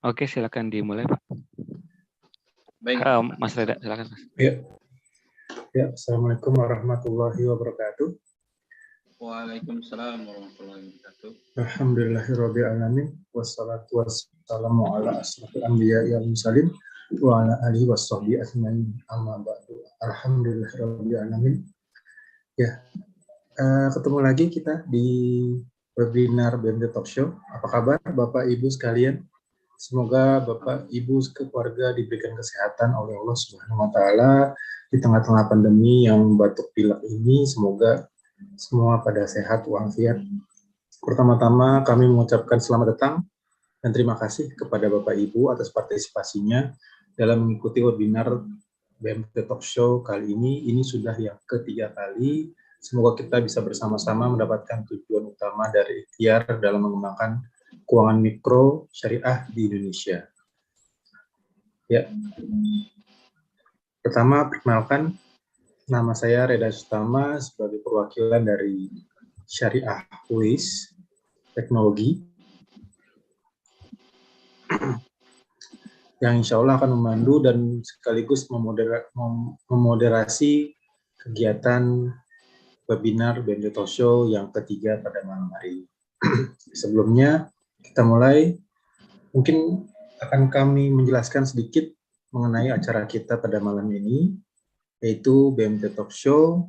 Oke, silakan dimulai, Pak. Baik. Mas Reda, silakan, Mas. Ya, Assalamualaikum warahmatullahi wabarakatuh. Waalaikumsalam warahmatullahi wabarakatuh. Alhamdulillahirabbil alamin wassalatu wassalamu ala asrofil anbiya'i wal mursalin wa ala alihi washabbihi ajmain. Amma ba'du. Alhamdulillahirabbil alamin. Ya, ketemu lagi kita di webinar BMT Talk Show. Apa kabar Bapak Ibu sekalian? Semoga Bapak Ibu keluarga diberikan kesehatan oleh Allah Subhanahu wa taala di tengah-tengah pandemi yang batuk pilek ini. Semoga semua pada sehat walafiat. Pertama-tama kami mengucapkan selamat datang dan terima kasih kepada Bapak Ibu atas partisipasinya dalam mengikuti webinar BMT Talk Show kali ini. Ini sudah yang ketiga kali. Semoga kita bisa bersama-sama mendapatkan tujuan utama dari ikhtiar dalam mengembangkan keuangan mikro syariah di Indonesia. Ya. Pertama, perkenalkan, nama saya Reda Sutama sebagai perwakilan dari Syariah UIS Teknologi yang insya Allah akan memandu dan sekaligus memoderasi kegiatan webinar BMT Talk Show yang ketiga pada malam hari ini. Sebelumnya kita mulai, mungkin akan kami menjelaskan sedikit mengenai acara kita pada malam ini, yaitu BMT Talk Show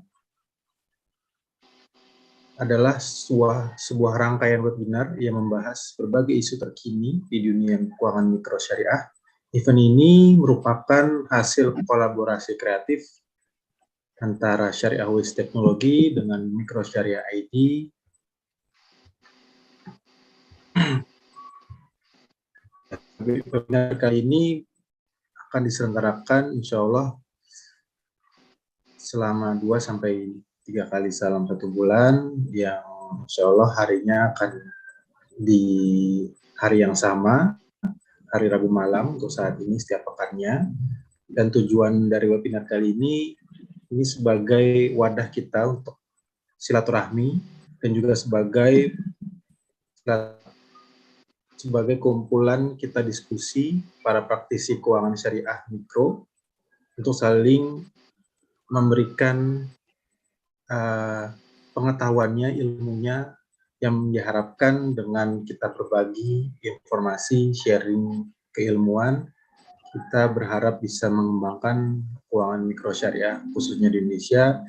adalah sebuah rangkaian webinar yang membahas berbagai isu terkini di dunia keuangan mikro syariah. Event ini merupakan hasil kolaborasi kreatif antara Syariah UIS Teknologi dengan Mikro Syariah ID. Webinar kali ini akan diselenggarakan insya Allah selama 2-3 kali dalam 1 bulan, yang insya Allah harinya akan di hari yang sama, hari Rabu malam untuk saat ini setiap pekannya. Dan tujuan dari webinar kali ini sebagai wadah kita untuk silaturahmi dan juga sebagai kumpulan kita diskusi para praktisi keuangan syariah mikro untuk saling memberikan pengetahuannya, ilmunya, yang diharapkan dengan kita berbagi informasi, sharing keilmuan, kita berharap bisa mengembangkan keuangan mikro syariah khususnya di Indonesia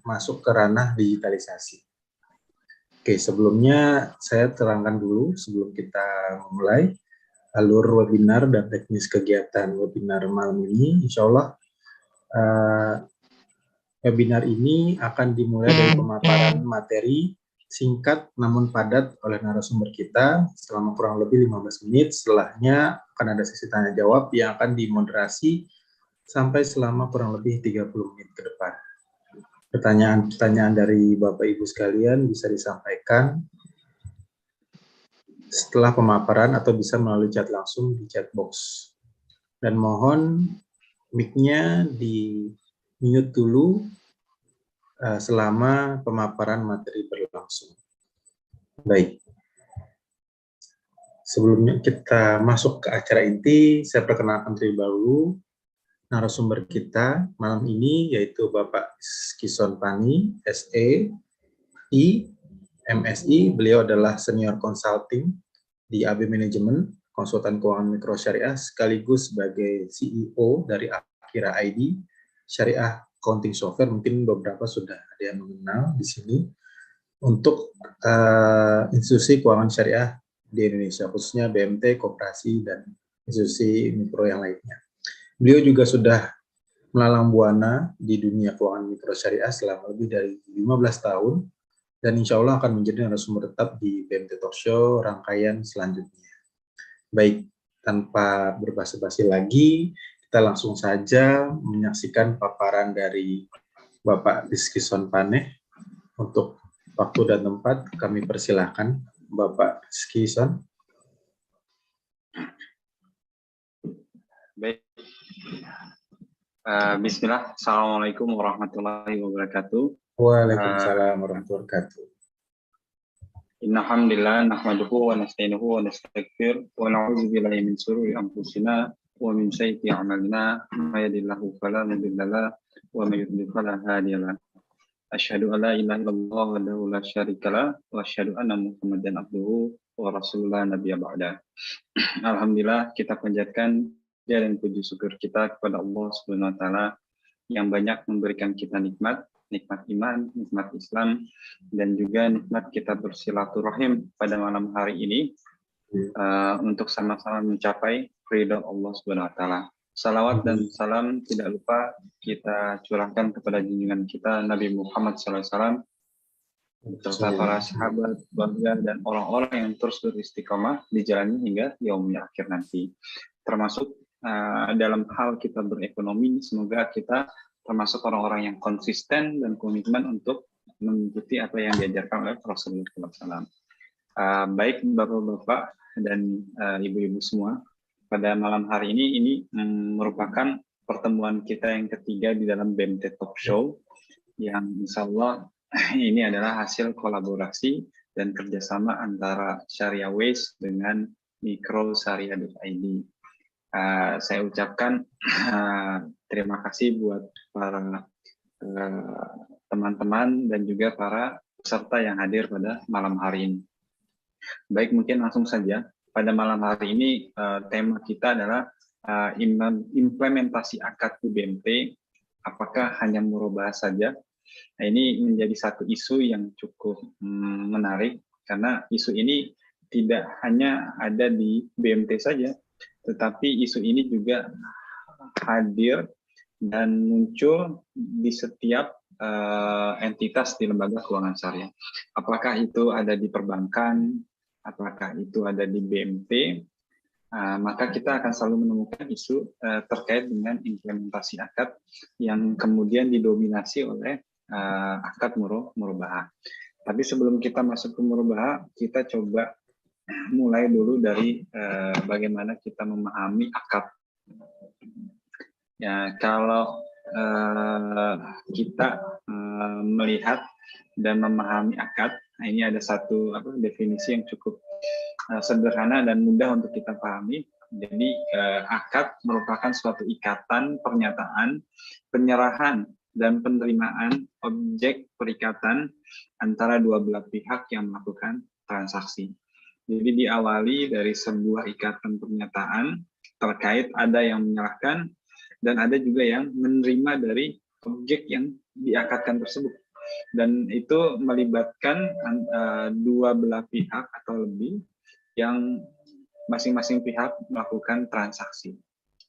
masuk ke ranah digitalisasi. Oke, sebelumnya saya terangkan dulu sebelum kita mulai alur webinar dan teknis kegiatan webinar malam ini. Insya Allah webinar ini akan dimulai dari pemaparan materi singkat namun padat oleh narasumber kita selama kurang lebih 15 menit. Setelahnya akan ada sesi tanya jawab yang akan dimoderasi sampai selama kurang lebih 30 menit ke depan. Pertanyaan-pertanyaan dari Bapak Ibu sekalian bisa disampaikan setelah pemaparan atau bisa melalui chat langsung di chat box. Dan mohon mic-nya di-mute dulu selama pemaparan materi berlangsung. Baik. Sebelumnya kita masuk ke acara inti, saya perkenalkan terlebih dahulu narasumber kita malam ini, yaitu Bapak Skison Pani, SE, MSI. Beliau adalah Senior Consulting di AB Management, konsultan keuangan mikro syariah, sekaligus sebagai CEO dari Akira ID, Syariah Accounting Software. Mungkin beberapa sudah ada yang mengenal di sini untuk institusi keuangan syariah di Indonesia, khususnya BMT, koperasi, dan institusi mikro yang lainnya. Beliau juga sudah melalang buana di dunia keuangan mikro syariah selama lebih dari 15 tahun, dan insya Allah akan menjadi narasumber tetap di BMT Talk Show rangkaian selanjutnya. Baik, tanpa berbasa-basi lagi, kita langsung saja menyaksikan paparan dari Bapak Skison Paneh. Untuk waktu dan tempat, kami persilahkan Bapak Skison. Baik. Bismillah. Assalamualaikum warahmatullahi wabarakatuh. Waalaikumsalam warahmatullahi wabarakatuh. Inna hamdalillah nahmaduhu wa nasta'inuhu wa nastaghfir wa na'udzu billahi min shururi anfusina wa min sayyiati a'malina may yahdihillahu fala mudilla lahu wa may yudlil fala hadiya lahu. Asyhadu an la ilaha illallah wahdahu la syarika lahu wa asyhadu anna Muhammadan abduhu wa rasulullah nabiyya ba'da. Alhamdulillah, kita panjatkan dan puji syukur kita kepada Allah Subhanahu wa taala yang banyak memberikan kita nikmat iman, nikmat Islam, dan juga nikmat kita bersilaturahim pada malam hari ini untuk sama-sama mencapai ridha Allah Subhanahu wa taala. Salawat dan salam tidak lupa kita curahkan kepada junjungan kita Nabi Muhammad SAW serta para sahabat, keluarga, dan orang-orang yang terus beristiqomah di jalannya hingga yaumul akhir nanti. Termasuk dalam hal kita berekonomi, semoga kita termasuk orang-orang yang konsisten dan komitmen untuk mengikuti apa yang diajarkan oleh Rasulullah SAW. Baik Bapak-Bapak dan Ibu-Ibu semua, pada malam hari ini merupakan pertemuan kita yang ketiga di dalam BMT Talk Show, yang insya Allah ini adalah hasil kolaborasi dan kerjasama antara Syariah Ways dengan Mikro Syariah.id. Saya ucapkan terima kasih buat para teman-teman dan juga para peserta yang hadir pada malam hari ini. Baik, mungkin langsung saja. Pada malam hari ini tema kita adalah implementasi akad di BMT. Apakah hanya murabahah saja? Nah, ini menjadi satu isu yang cukup menarik karena isu ini tidak hanya ada di BMT saja, tetapi isu ini juga hadir dan muncul di setiap entitas di lembaga keuangan syariah. Apakah itu ada di perbankan, apakah itu ada di BMT, maka kita akan selalu menemukan isu terkait dengan implementasi akad yang kemudian didominasi oleh akad murabahah. Tapi sebelum kita masuk ke murabahah, kita coba mulai dulu dari bagaimana kita memahami akad. Ya, kalau kita melihat dan memahami akad, nah ini ada satu definisi yang cukup sederhana dan mudah untuk kita pahami. Jadi akad merupakan suatu ikatan, pernyataan, penyerahan dan penerimaan objek perikatan antara dua belah pihak yang melakukan transaksi. Jadi diawali dari sebuah ikatan pernyataan terkait ada yang menyerahkan dan ada juga yang menerima dari objek yang diakadkan tersebut. Dan itu melibatkan dua belah pihak atau lebih yang masing-masing pihak melakukan transaksi.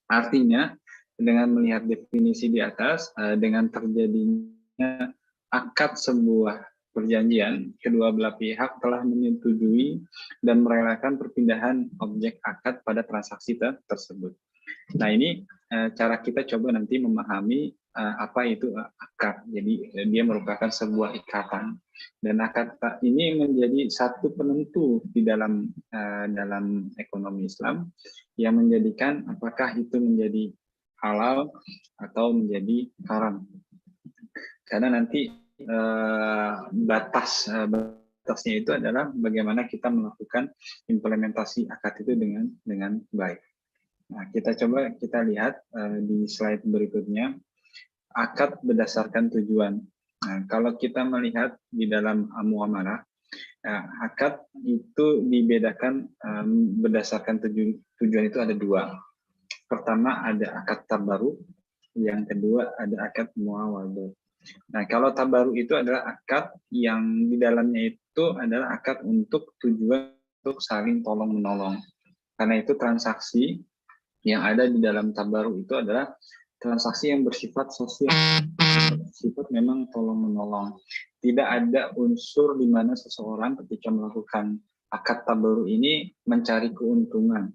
Artinya, dengan melihat definisi di atas, dengan terjadinya akad sebuah perjanjian, kedua belah pihak telah menyetujui dan merelakan perpindahan objek akad pada transaksi tersebut. Nah, ini cara kita coba nanti memahami apa itu akad. Jadi dia merupakan sebuah ikatan, dan akad ini menjadi satu penentu di dalam ekonomi Islam yang menjadikan apakah itu menjadi halal atau menjadi haram. Karena nanti batasnya itu adalah bagaimana kita melakukan implementasi akad itu dengan baik. Nah, kita lihat di slide berikutnya, akad berdasarkan tujuan. Nah, kalau kita melihat di dalam muamalah, akad itu dibedakan berdasarkan tujuan itu ada dua. Pertama ada akad tabaru, yang kedua ada akad muawadah. Nah, kalau tabaru itu adalah akad yang di dalamnya itu adalah akad untuk tujuan untuk saling tolong menolong. Karena itu transaksi yang ada di dalam tabaru itu adalah transaksi yang bersifat sosial, bersifat memang tolong menolong. Tidak ada unsur di mana seseorang ketika melakukan akad tabaru ini mencari keuntungan.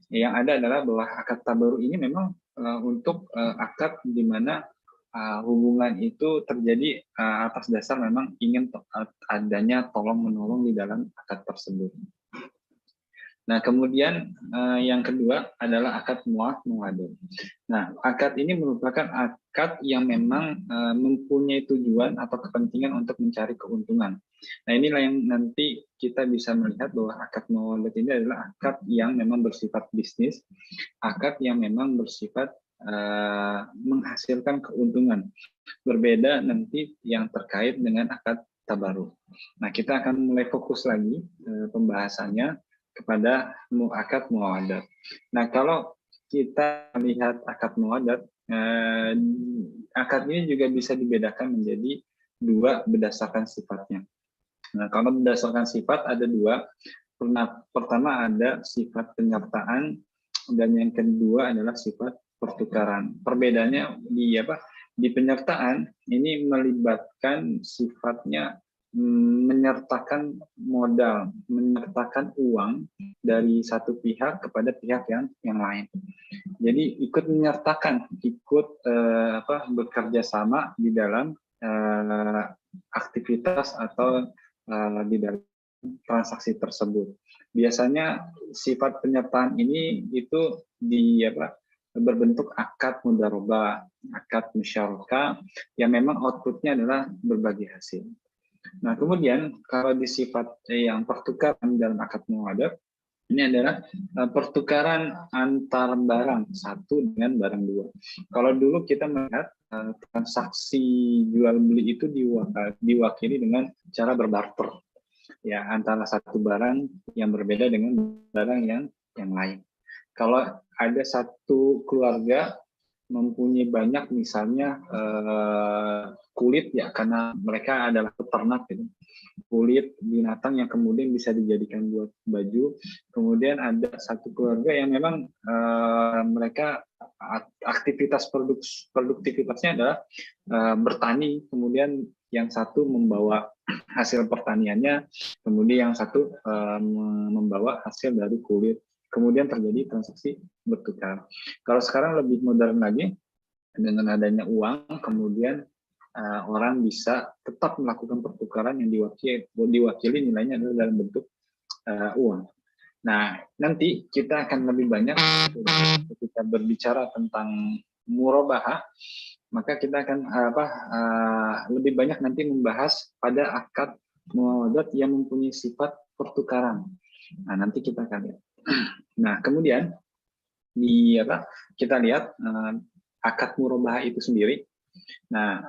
Yang ada adalah bahwa akad tabaru ini memang untuk akad di mana hubungan itu terjadi atas dasar memang ingin adanya tolong menolong di dalam akad tersebut. Nah, kemudian yang kedua adalah akad muawadah. Nah, akad ini merupakan akad yang memang mempunyai tujuan atau kepentingan untuk mencari keuntungan. Nah, inilah yang nanti kita bisa melihat bahwa akad muawadah ini adalah akad yang memang bersifat bisnis, akad yang memang bersifat menghasilkan keuntungan. Berbeda nanti yang terkait dengan akad tabaruk. Nah, kita akan mulai fokus lagi pembahasannya kepada akad muawadat. Nah, kalau kita lihat akad muawadat, akad ini juga bisa dibedakan menjadi dua berdasarkan sifatnya. Nah, kalau berdasarkan sifat ada dua. Pertama ada sifat penyertaan dan yang kedua adalah sifat pertukaran. Perbedaannya di apa? Di penyertaan ini melibatkan sifatnya menyertakan modal, menyertakan uang dari satu pihak kepada pihak yang lain. Jadi ikut menyertakan, ikut bekerja sama di dalam aktivitas atau di dalam transaksi tersebut. Biasanya sifat penyertaan ini itu berbentuk akad mudharabah, akad musyarakah yang memang outputnya adalah berbagi hasil. Nah, kemudian kalau di sifat yang pertukaran dalam akad muawadah, ini adalah pertukaran antar barang satu dengan barang dua. Kalau dulu kita melihat transaksi jual beli itu diwakili dengan cara berbarter, ya, antara satu barang yang berbeda dengan barang yang lain. Kalau ada satu keluarga mempunyai banyak misalnya kulit, ya, karena mereka adalah peternak gitu. Kulit binatang yang kemudian bisa dijadikan buat baju. Kemudian ada satu keluarga yang memang mereka aktivitas produktivitasnya adalah bertani. Kemudian yang satu membawa hasil pertaniannya, kemudian yang satu membawa hasil dari kulit. Kemudian terjadi transaksi bertukar. Kalau sekarang lebih modern lagi, dengan adanya uang, kemudian orang bisa tetap melakukan pertukaran yang diwakili nilainya adalah dalam bentuk uang. Nah, nanti kita akan lebih banyak ketika berbicara tentang murabaha, maka kita akan lebih banyak nanti membahas pada akad muawadat yang mempunyai sifat pertukaran. Nah, nanti kita akan lihat. Nah, kemudian kita lihat akad murabaha itu sendiri. Nah,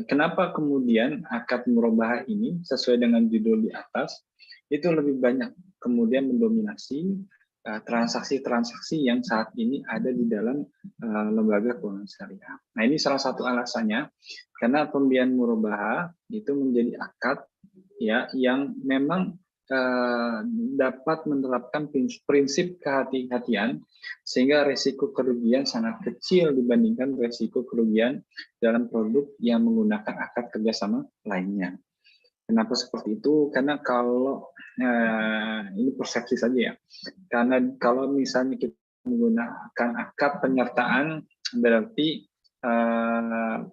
kenapa kemudian akad murabaha ini sesuai dengan judul di atas itu lebih banyak kemudian mendominasi transaksi-transaksi yang saat ini ada di dalam lembaga keuangan syariah. Nah, ini salah satu alasannya karena pembiayaan murabaha itu menjadi akad, ya, yang memang dapat menerapkan prinsip kehati-hatian sehingga resiko kerugian sangat kecil dibandingkan resiko kerugian dalam produk yang menggunakan akad kerjasama lainnya. Kenapa seperti itu? Karena kalau ini persepsi saja, ya. Karena kalau misalnya kita menggunakan akad penyertaan, berarti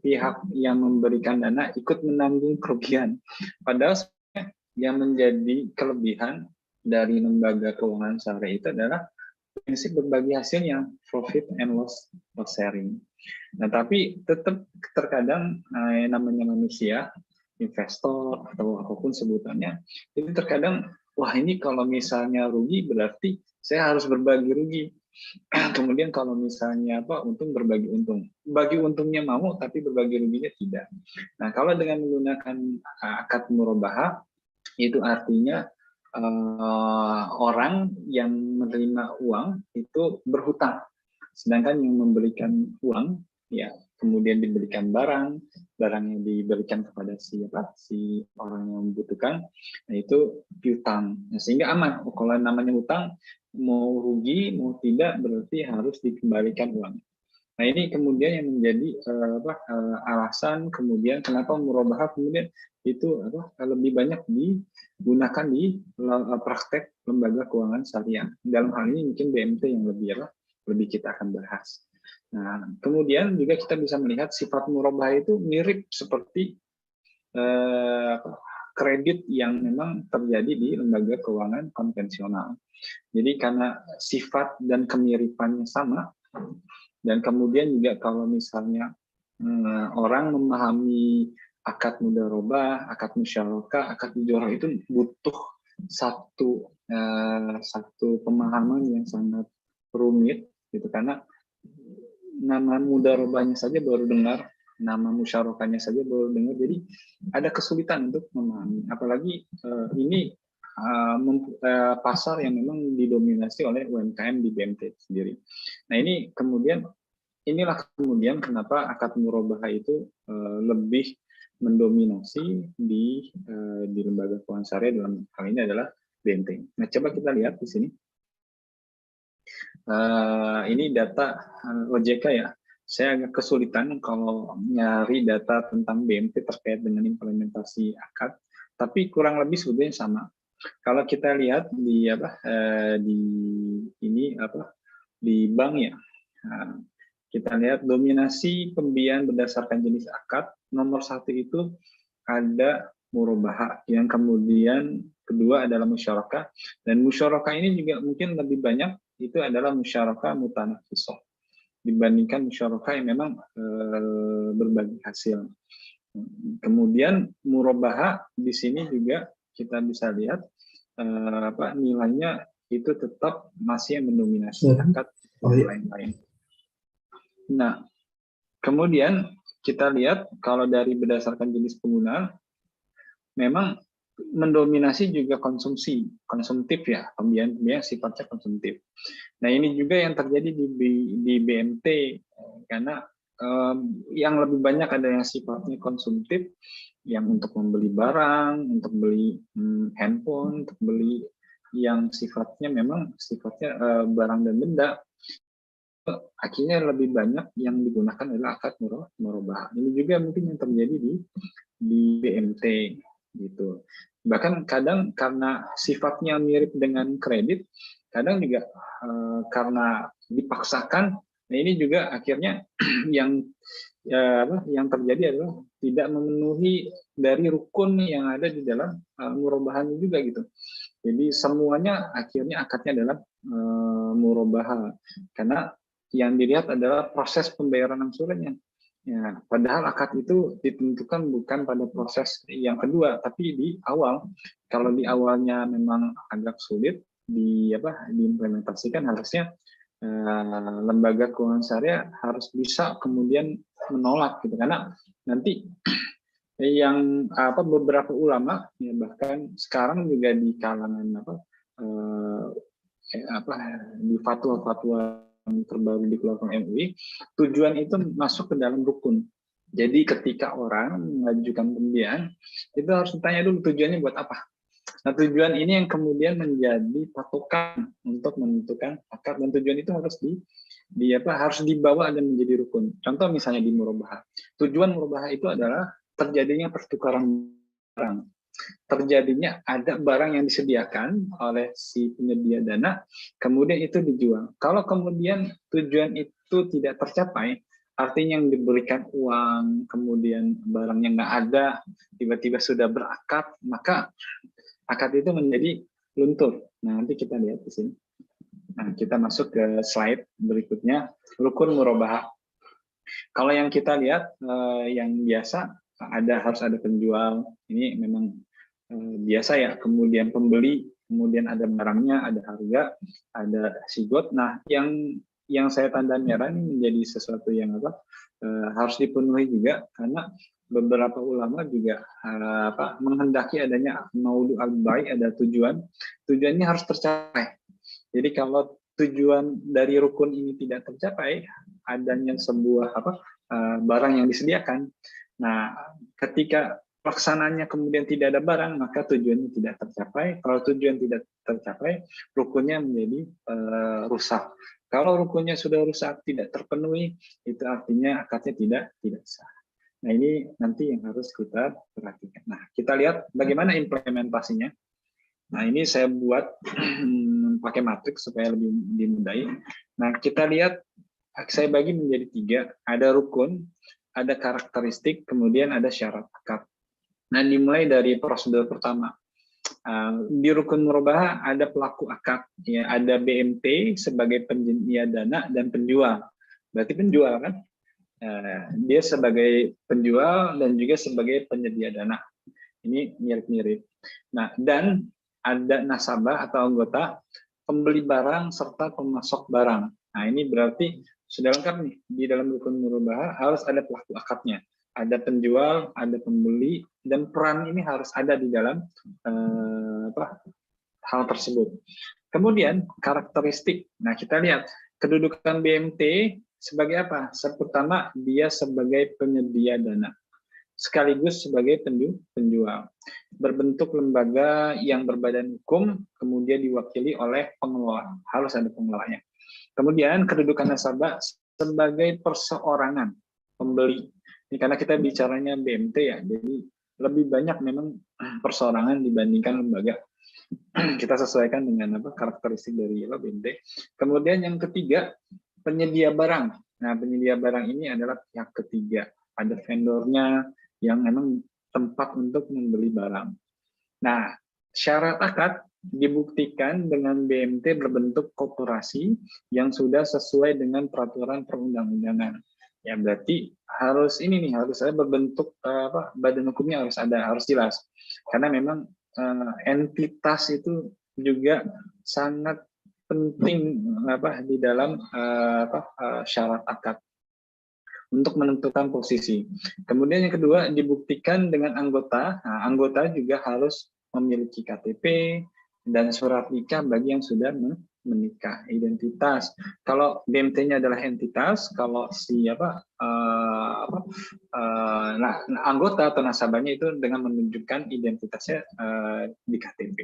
pihak yang memberikan dana ikut menanggung kerugian. Padahal yang menjadi kelebihan dari lembaga keuangan syariah itu adalah prinsip berbagi hasil yang profit and loss sharing. Nah, tapi tetap terkadang namanya manusia, investor atau apapun sebutannya, itu terkadang, wah, ini kalau misalnya rugi berarti saya harus berbagi rugi. Kemudian kalau misalnya untung, berbagi untung. Bagi untungnya mau, tapi berbagi ruginya tidak. Nah, kalau dengan menggunakan akad murabaha, itu artinya orang yang menerima uang itu berhutang, sedangkan yang memberikan uang, ya, kemudian diberikan barang yang diberikan kepada si orang yang membutuhkan, nah itu piutang. Nah, sehingga aman. Kalau namanya hutang, mau rugi mau tidak berarti harus dikembalikan uang. Nah, ini kemudian yang menjadi alasan kemudian kenapa murabaha kemudian itu lebih banyak digunakan di praktek lembaga keuangan syariah. Dalam hal ini mungkin BMT yang lebih kita akan bahas. Nah, kemudian juga kita bisa melihat sifat murabaha itu mirip seperti kredit yang memang terjadi di lembaga keuangan konvensional. Jadi karena sifat dan kemiripannya sama, dan kemudian juga kalau misalnya orang memahami akad mudharabah, akad musyarakah, akad mujaralah itu butuh satu pemahaman yang sangat rumit, gitu, karena nama mudharabahnya saja baru dengar, nama musyarakahnya saja baru dengar, jadi ada kesulitan untuk memahami. Apalagi ini pasar yang memang didominasi oleh UMKM di BMT sendiri. Nah inilah kemudian kenapa akad murabahah itu lebih mendominasi di lembaga keuangan syariah, dalam hal ini adalah BMT. Nah, coba kita lihat di sini. Ini data OJK ya. Saya agak kesulitan kalau nyari data tentang BMT terkait dengan implementasi akad, tapi kurang lebih sebetulnya sama. Kalau kita lihat di di bank ya. Kita lihat dominasi pembiayaan berdasarkan jenis akad. Nomor 1 itu ada murabahah, yang kemudian kedua adalah musyarakah, dan musyarakah ini juga mungkin lebih banyak itu adalah musyarakah mutanafisah dibandingkan musyarakah yang memang berbagi hasil. Kemudian murabahah di sini juga kita bisa lihat nilainya itu tetap masih mendominasi akad lain-lain. Nah, kemudian kita lihat kalau dari berdasarkan jenis penggunaan, memang mendominasi juga konsumtif ya, pembiayaan sifatnya konsumtif. Nah, ini juga yang terjadi di BMT, karena yang lebih banyak ada yang sifatnya konsumtif, yang untuk membeli barang, untuk beli handphone, untuk beli yang sifatnya memang barang dan benda. Akhirnya lebih banyak yang digunakan adalah akad murabahah. Ini juga mungkin yang terjadi di BMT gitu. Bahkan kadang karena sifatnya mirip dengan kredit, kadang juga karena dipaksakan. Nah, ini juga akhirnya yang terjadi adalah tidak memenuhi dari rukun yang ada di dalam murabahan juga gitu. Jadi semuanya akhirnya akadnya adalah murabahah, karena yang dilihat adalah proses pembayaran angsurannya. Ya, padahal akad itu ditentukan bukan pada proses yang kedua, tapi di awal. Kalau di awalnya memang agak sulit diimplementasikan, harusnya lembaga keuangan syariah harus bisa kemudian menolak gitu, karena nanti yang beberapa ulama ya, bahkan sekarang juga di kalangan di fatwa-fatwa terbaru dikeluarkan MUI, tujuan itu masuk ke dalam rukun. Jadi ketika orang mengajukan pembiayaan, itu harus ditanya dulu tujuannya buat apa. Nah, tujuan ini yang kemudian menjadi patokan untuk menentukan akad, dan tujuan itu harus harus dibawa dan menjadi rukun. Contoh misalnya di murabahah. Tujuan murabahah itu adalah terjadinya pertukaran barang. Terjadinya ada barang yang disediakan oleh si penyedia dana, kemudian itu dijual. Kalau kemudian tujuan itu tidak tercapai, artinya yang diberikan uang, kemudian barangnya nggak ada, tiba-tiba sudah berakad, maka akad itu menjadi luntur. Nah, nanti kita lihat di sini. Nah, kita masuk ke slide berikutnya, rukun murabahah. Kalau yang kita lihat yang biasa harus ada penjual, ini memang biasa ya, kemudian pembeli, kemudian ada barangnya, ada harga, ada sigot. Nah, yang saya tanda merah ini menjadi sesuatu yang harus dipenuhi juga, karena beberapa ulama juga menghendaki adanya maudu al-bai, ada tujuannya harus tercapai. Jadi kalau tujuan dari rukun ini tidak tercapai, adanya sebuah barang yang disediakan. Nah, ketika pelaksananya kemudian tidak ada barang, maka tujuannya tidak tercapai. Kalau tujuan tidak tercapai, rukunnya menjadi rusak. Kalau rukunnya sudah rusak, tidak terpenuhi, itu artinya akadnya tidak sah. Nah, ini nanti yang harus kita perhatikan. Nah, kita lihat bagaimana implementasinya. Nah, ini saya buat pakai matriks supaya lebih dimudahi. Nah, kita lihat, saya bagi menjadi 3. Ada rukun, ada karakteristik, kemudian ada syarat akad. Nah, dimulai dari prosedur pertama. Di rukun murabahah ada pelaku akad, ya, ada BMT sebagai penyedia dana dan penjual. Berarti penjual kan? Dia sebagai penjual dan juga sebagai penyedia dana. Ini mirip-mirip. Nah, dan ada nasabah atau anggota, pembeli barang serta pemasok barang. Nah, ini berarti sudah lengkap nih. Di dalam rukun murabahah harus ada pelaku akadnya. Ada penjual, ada pembeli, dan peran ini harus ada di dalam hal tersebut. Kemudian karakteristik. Nah, kita lihat kedudukan BMT sebagai apa? Pertama, dia sebagai penyedia dana sekaligus sebagai penjual. Berbentuk lembaga yang berbadan hukum, kemudian diwakili oleh pengelola. Harus ada pengelolanya. Kemudian kedudukan nasabah sebagai perseorangan pembeli. Ini karena kita bicaranya BMT ya, jadi lebih banyak memang perseorangan dibandingkan lembaga. Kita sesuaikan dengan karakteristik dari BMT. Kemudian yang ketiga, penyedia barang. Nah, penyedia barang ini adalah pihak ketiga. Ada vendornya yang memang tempat untuk membeli barang. Nah, syarat akad dibuktikan dengan BMT berbentuk koperasi yang sudah sesuai dengan peraturan perundang-undangan. Ya, berarti harus ini nih, harus ada berbentuk badan hukumnya harus ada, harus jelas. Karena memang entitas itu juga sangat penting di dalam syarat akad untuk menentukan posisi. Kemudian yang kedua, dibuktikan dengan anggota. Nah, anggota juga harus memiliki KTP dan surat nikah bagi yang sudah menikah. Identitas. Kalau BMT-nya adalah entitas, kalau si anggota atau nasabahnya itu dengan menunjukkan identitasnya di KTP.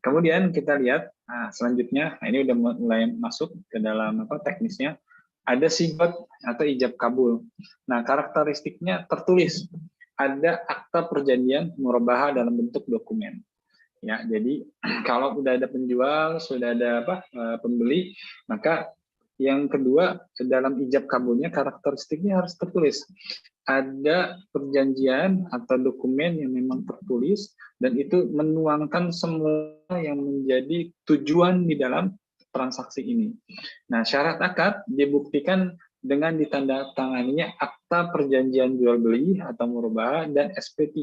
Kemudian kita lihat selanjutnya, ini udah mulai masuk ke dalam teknisnya. Ada sigot atau ijab kabul. Nah, karakteristiknya tertulis. Ada akta perjanjian murabahah dalam bentuk dokumen. Ya, jadi kalau udah ada penjual, sudah ada pembeli, maka yang kedua dalam ijab kabulnya karakteristiknya harus tertulis. Ada perjanjian atau dokumen yang memang tertulis dan itu menuangkan semua yang menjadi tujuan di dalam transaksi ini. Nah, syarat akad dibuktikan dengan ditandatanganinya akta perjanjian jual beli atau murabahah dan SP3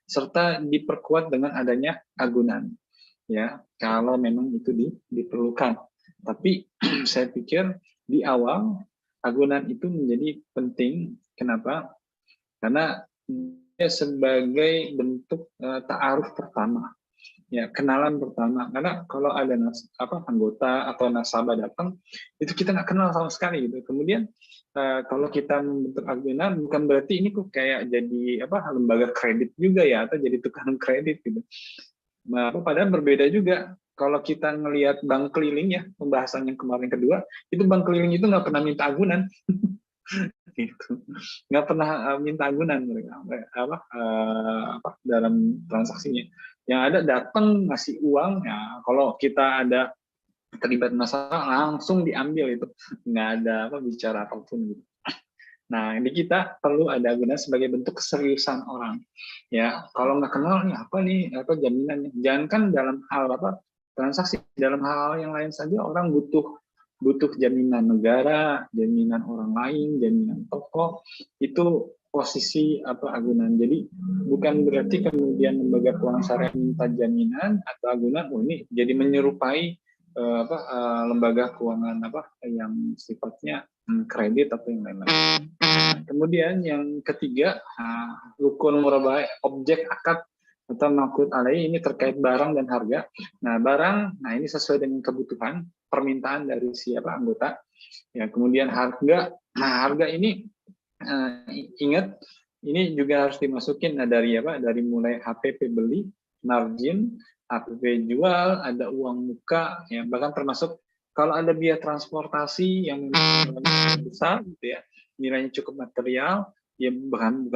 serta diperkuat dengan adanya agunan. Ya, kalau memang itu diperlukan. Tapi saya pikir di awal agunan itu menjadi penting. Kenapa? Karena dia sebagai bentuk ta'aruf pertama. Ya, kenalan pertama. Karena kalau ada anggota atau nasabah datang, itu kita nggak kenal sama sekali gitu. Kemudian kalau kita membentuk agunan, bukan berarti ini kok kayak jadi lembaga kredit juga ya, atau jadi tukang kredit gitu. Nah, padahal berbeda juga. Kalau kita ngelihat bank keliling ya, pembahasan yang kemarin kedua, itu bank keliling itu nggak pernah minta agunan. Gitu. Nggak pernah minta agunan mereka dalam transaksinya. Yang ada datang ngasih uang, ya kalau kita ada terlibat masalah langsung diambil itu, nggak ada bicara apapun gitu. Nah, di kita perlu ada agunan sebagai bentuk keseriusan orang. Ya, kalau nggak kenal nih jaminannya. Jangankan dalam hal transaksi, dalam hal yang lain saja orang butuh jaminan negara, jaminan orang lain, jaminan toko, itu posisi agunan. Jadi bukan berarti kemudian lembaga keuangan syariah minta jaminan atau agunan, ini jadi menyerupai lembaga keuangan yang sifatnya kredit atau yang lain-lain. Kemudian yang ketiga, rukun murabahah objek akad atau maqud alaih, ini terkait barang dan harga. Nah, barang, ini sesuai dengan kebutuhan permintaan dari siapa anggota. Ya, kemudian harga. Nah, harga ini ingat ini juga harus dimasukin dari mulai HPP beli, margin, HPP jual, ada uang muka, ya, bahkan termasuk kalau ada biaya transportasi yang besar gitu ya, nilainya cukup material, ya bukan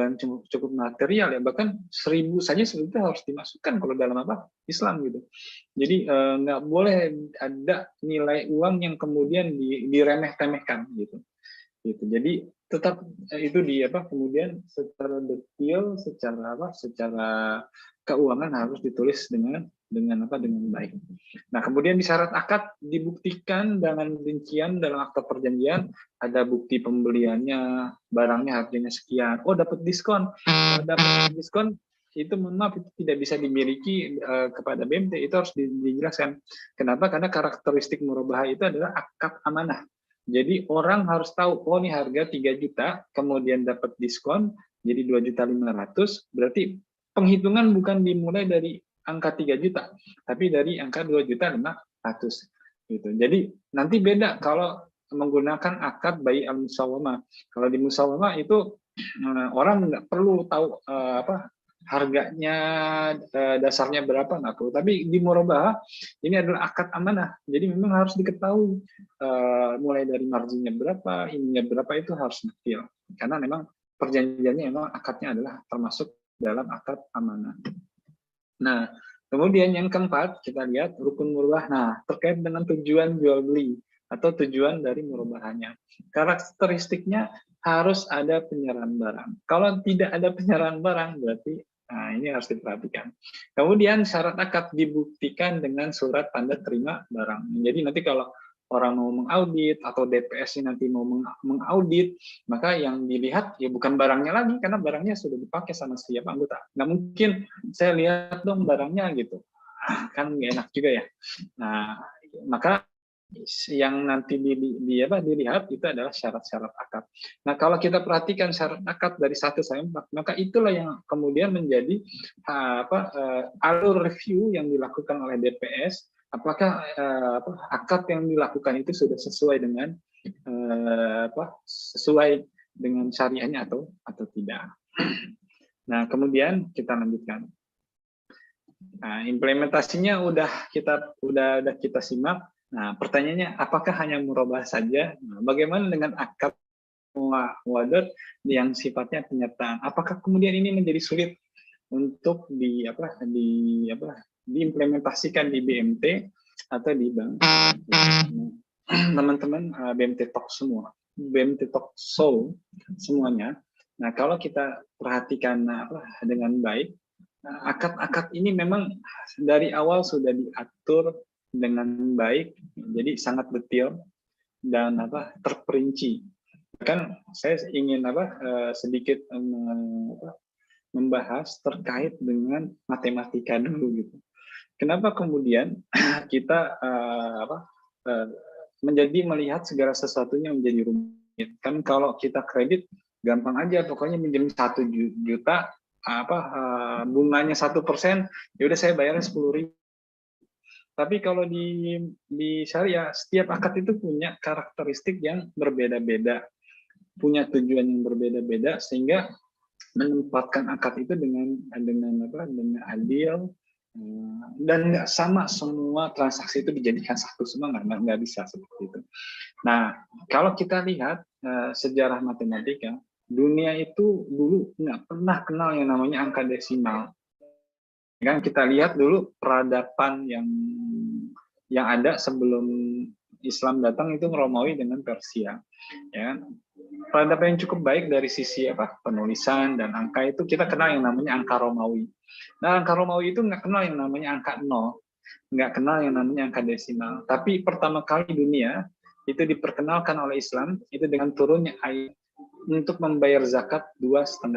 cukup material ya, bahkan 1.000 saja sebetulnya harus dimasukkan kalau dalam Islam gitu. Jadi nggak boleh ada nilai uang yang kemudian diremeh-temehkan gitu. Jadi tetap itu di apa kemudian secara detail, secara keuangan harus ditulis dengan baik. Nah, kemudian di syarat akad dibuktikan dengan rincian dalam akta perjanjian, ada bukti pembeliannya, barangnya harganya sekian. Oh, dapat diskon. Dapat diskon itu mohon maaf itu tidak bisa dimiliki kepada BMT, itu harus dijelaskan. Kenapa? Karena karakteristik murabahah itu adalah akad amanah. Jadi orang harus tahu, oh ini harga 3 juta, kemudian dapat diskon jadi 2.500.000, berarti penghitungan bukan dimulai dari angka 3 juta, tapi dari angka 2.500.000 gitu. Jadi nanti beda kalau menggunakan akad bai al-musawamah. Kalau di musawamah itu orang nggak perlu tahu harganya dasarnya berapa, nggak perlu. Tapi di murabahah ini adalah akad amanah, jadi memang harus diketahui mulai dari marginnya berapa, ininya berapa, itu harus detail karena memang perjanjiannya memang akadnya adalah termasuk dalam akad amanah. Nah, kemudian yang keempat kita lihat rukun murabahah. Nah, terkait dengan tujuan jual beli atau tujuan dari murabahahnya, karakteristiknya harus ada penyerahan barang. Kalau tidak ada penyerahan barang berarti ini harus diperhatikan. Kemudian syarat akad dibuktikan dengan surat tanda terima barang. Jadi nanti kalau orang mau mengaudit atau DPS nanti mau mengaudit, maka yang dilihat ya bukan barangnya lagi, karena barangnya sudah dipakai sama setiap anggota. Nggak mungkin saya lihat dong barangnya gitu, kan nggak enak juga ya. Nah, maka yang nanti dilihat itu adalah syarat-syarat akad. Nah, kalau kita perhatikan syarat akad dari 1 sampai 4, maka itulah yang kemudian menjadi alur review yang dilakukan oleh DPS. Apakah akad yang dilakukan itu sudah sesuai dengan syariahnya atau tidak. Nah, kemudian kita lanjutkan. Nah, implementasinya udah kita simak. Nah, pertanyaannya, apakah hanya murabahah saja? Nah, bagaimana dengan akad muawadat yang sifatnya penyertaan? Apakah kemudian ini menjadi sulit untuk diimplementasikan di BMT atau di bank? Teman-teman BMT Talk semua, BMT Talk Soul semuanya. Nah, kalau kita perhatikan dengan baik, akad-akad ini memang dari awal sudah diatur dengan baik, jadi sangat detail dan terperinci. Kan saya ingin sedikit membahas terkait dengan matematika dulu gitu. Kenapa kemudian kita menjadi melihat segala sesuatunya menjadi rumit? Kan kalau kita kredit gampang aja, pokoknya minjem 1 juta, bunganya 1%, ya udah saya bayarnya 10.000. Tapi kalau di syariah, setiap akad itu punya karakteristik yang berbeda-beda, punya tujuan yang berbeda-beda, sehingga menempatkan akad itu dengan adil, dan nggak sama semua transaksi itu dijadikan satu semua, nggak bisa seperti itu. Nah, kalau kita lihat sejarah matematika, dunia itu dulu nggak pernah kenal yang namanya angka desimal. Kan kita lihat dulu peradaban yang ada sebelum Islam datang itu Romawi dengan Persia. Ya, peradaban yang cukup baik dari sisi penulisan dan angka itu kita kenal yang namanya angka Romawi. Nah, angka Romawi itu nggak kenal yang namanya angka 0, nggak kenal yang namanya angka desimal. Tapi pertama kali dunia itu diperkenalkan oleh Islam itu dengan turunnya ayat untuk membayar zakat 2,5%.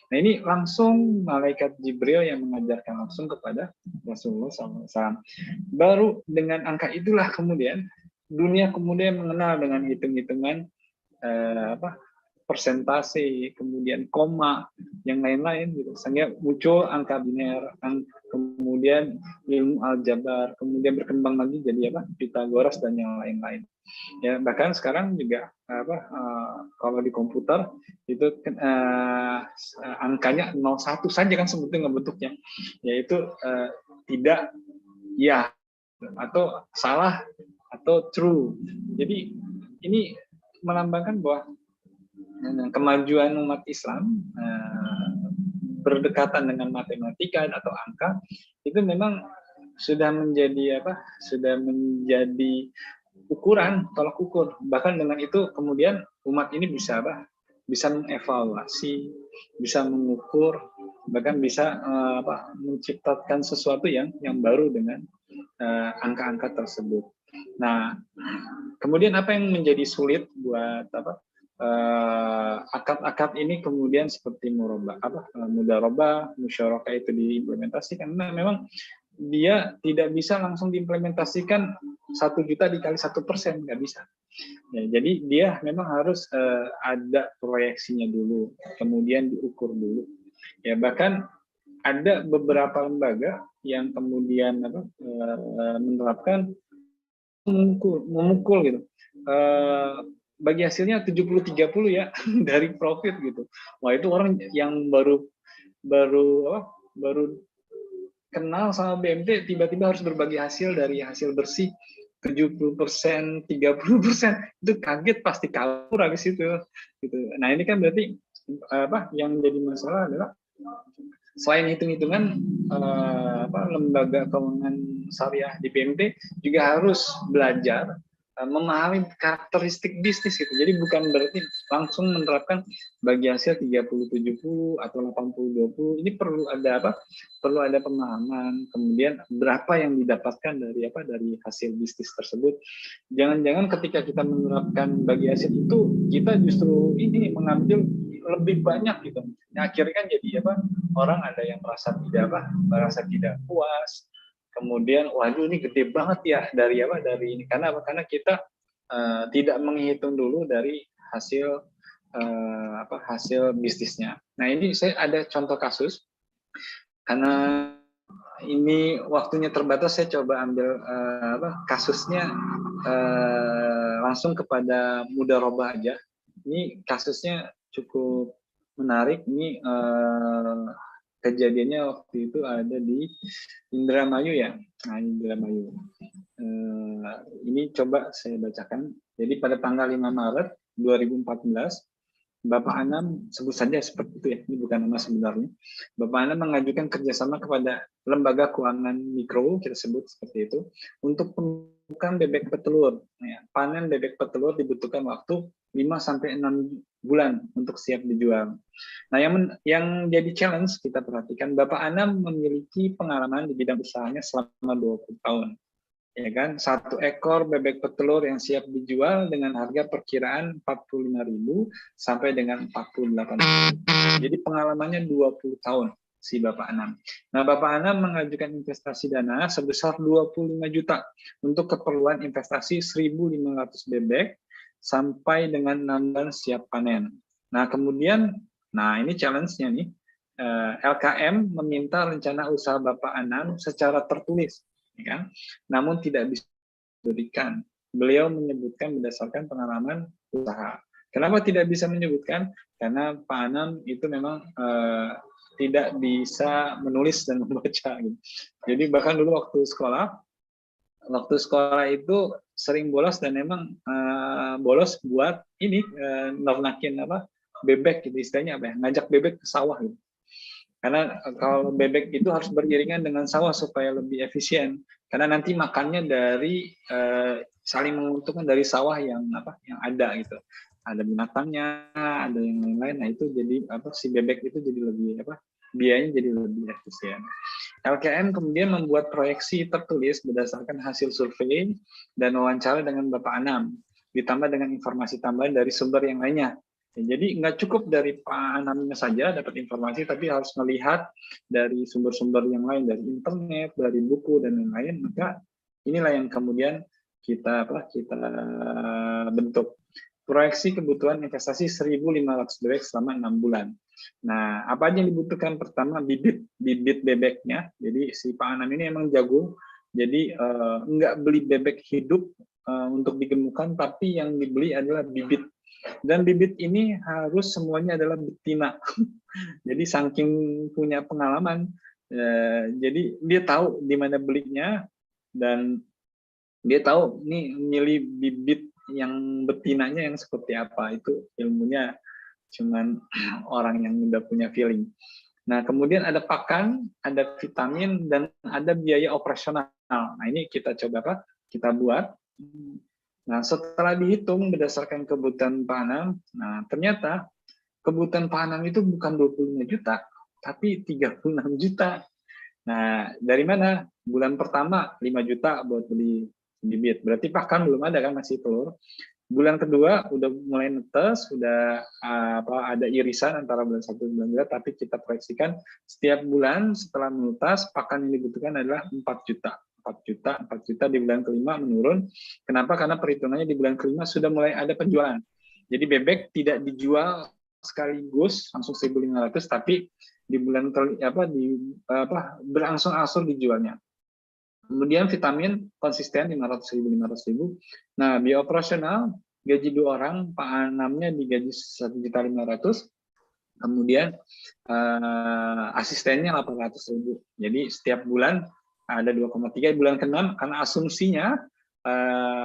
Nah, ini langsung malaikat Jibril yang mengajarkan langsung kepada Rasulullah SAW. Baru dengan angka itulah kemudian dunia kemudian mengenal dengan hitung-hitungan persentase, kemudian koma, yang lain-lain gitu. Sehingga muncul angka biner, kemudian ilmu aljabar, kemudian berkembang lagi jadi Pitagoras dan yang lain-lain. Ya, bahkan sekarang juga kalau di komputer itu angkanya 01 saja kan sebetulnya bentuknya, yaitu tidak ya atau salah atau true. Jadi ini melambangkan bahwa kemajuan umat Islam berdekatan dengan matematika atau angka itu memang sudah menjadi ukuran, tolak ukur. Bahkan dengan itu kemudian umat ini bisa apa? Bisa mengevaluasi, bisa mengukur, bahkan bisa menciptakan sesuatu yang baru dengan angka-angka tersebut. Nah, kemudian apa yang menjadi sulit buat akad-akad ini kemudian seperti mudharabah, musyarakah itu diimplementasikan. Nah, memang dia tidak bisa langsung diimplementasikan 1 juta dikali 1%, nggak bisa. Ya, jadi dia memang harus ada proyeksinya dulu, kemudian diukur dulu. Ya, bahkan ada beberapa lembaga yang kemudian menerapkan memukul gitu. Bagi hasilnya 70-30 ya dari profit gitu. Wah, itu orang yang baru kenal sama BMT tiba-tiba harus berbagi hasil dari hasil bersih 70%, 30%, itu kaget pasti kabur habis itu gitu. Nah, ini kan berarti yang jadi masalah adalah selain hitung-hitungan lembaga keuangan syariah di BMT juga harus belajar memahami karakteristik bisnis gitu. Jadi bukan berarti langsung menerapkan bagi hasil 30-70 atau 80-20. Ini perlu ada pemahaman, kemudian berapa yang didapatkan dari hasil bisnis tersebut. Jangan-jangan ketika kita menerapkan bagi hasil itu kita justru ini mengambil lebih banyak gitu. Nah, akhirnya kan jadi orang ada yang merasa tidak puas. Kemudian, waduh ini gede banget ya dari ini. Karena kita tidak menghitung dulu dari hasil hasil bisnisnya. Nah, ini saya ada contoh kasus. Karena ini waktunya terbatas, saya coba ambil kasusnya langsung kepada mudharabah aja. Ini kasusnya cukup menarik. Ini kejadiannya waktu itu ada di Indramayu ya. Nah, Indramayu. Ini coba saya bacakan. Jadi pada tanggal 5 Maret 2014, Bapak Anam, sebut saja seperti itu ya, ini bukan nama sebenarnya. Bapak Anam mengajukan kerjasama kepada lembaga keuangan mikro, kita sebut seperti itu, untuk pembukaan bebek petelur. Ya, panen bebek petelur dibutuhkan waktu 5-6 bulan untuk siap dijual. Nah, yang jadi challenge kita perhatikan, Bapak Anam memiliki pengalaman di bidang usahanya selama 20 tahun. Ya kan, 1 ekor bebek petelur yang siap dijual dengan harga perkiraan 45.000 sampai dengan 48.000. Jadi pengalamannya 20 tahun si Bapak Anam. Nah, Bapak Anam mengajukan investasi dana sebesar 25 juta untuk keperluan investasi 1.500 bebek sampai dengan 6 bulan siap panen. Nah, kemudian, ini challenge-nya nih, LKM meminta rencana usaha Bapak Anam secara tertulis, kan? Namun tidak bisa diberikan. Beliau menyebutkan berdasarkan pengalaman usaha. Kenapa tidak bisa menyebutkan? Karena Pak Anam itu memang tidak bisa menulis dan membaca. Gitu. Jadi bahkan dulu waktu sekolah itu sering bolos dan memang bolos buat ini nernakin bebek gitu, istilahnya ngajak bebek ke sawah gitu. Karena kalau bebek itu harus beriringan dengan sawah supaya lebih efisien. Karena nanti makannya dari saling menguntungkan dari sawah yang ada gitu. Ada binatangnya, ada yang lain-lain. Nah, itu jadi si bebek itu jadi lebih biayanya jadi lebih efisien. LKM kemudian membuat proyeksi tertulis berdasarkan hasil survei dan wawancara dengan Bapak Anam, ditambah dengan informasi tambahan dari sumber yang lainnya. Jadi nggak cukup dari Pak Anamnya saja dapat informasi, tapi harus melihat dari sumber-sumber yang lain, dari internet, dari buku dan lain-lain. Maka inilah yang kemudian kita bentuk proyeksi kebutuhan investasi 1.500 bebek selama 6 bulan. Nah, apa aja yang dibutuhkan? Pertama, bibit bebeknya. Jadi si Pak Anam ini emang jago. Jadi nggak beli bebek hidup untuk digemukkan, tapi yang dibeli adalah bibit. Dan bibit ini harus semuanya adalah betina. Jadi saking punya pengalaman, jadi dia tahu di mana belinya dan dia tahu nih milih bibit yang betinanya yang seperti apa. Itu ilmunya cuman orang yang udah punya feeling. Nah, kemudian ada pakan, ada vitamin, dan ada biaya operasional. Nah, ini kita coba kita buat Nah, setelah dihitung berdasarkan kebutuhan Pak Anam, nah ternyata kebutuhan Pak Anam itu bukan 25 juta, tapi 36 juta. Nah, dari mana? Bulan pertama 5 juta buat beli bibit. Berarti pakan belum ada kan, masih telur. Bulan kedua udah mulai netes, sudah ada irisan antara bulan 1 dan bulan 2, tapi kita proyeksikan setiap bulan setelah menetas pakan yang dibutuhkan adalah 4 juta. 4 juta, 4 juta di bulan kelima menurun. Kenapa? Karena perhitungannya di bulan kelima sudah mulai ada penjualan. Jadi bebek tidak dijual sekaligus langsung 1.500, tapi di bulan berangsur-angsur dijualnya. Kemudian vitamin konsisten 500.000. Nah, biooperasional gaji 2 orang, Pak Anamnya digaji 1.500.000. Kemudian asistennya 800.000. Jadi setiap bulan ada 2,3. Bulan ke-6 karena asumsinya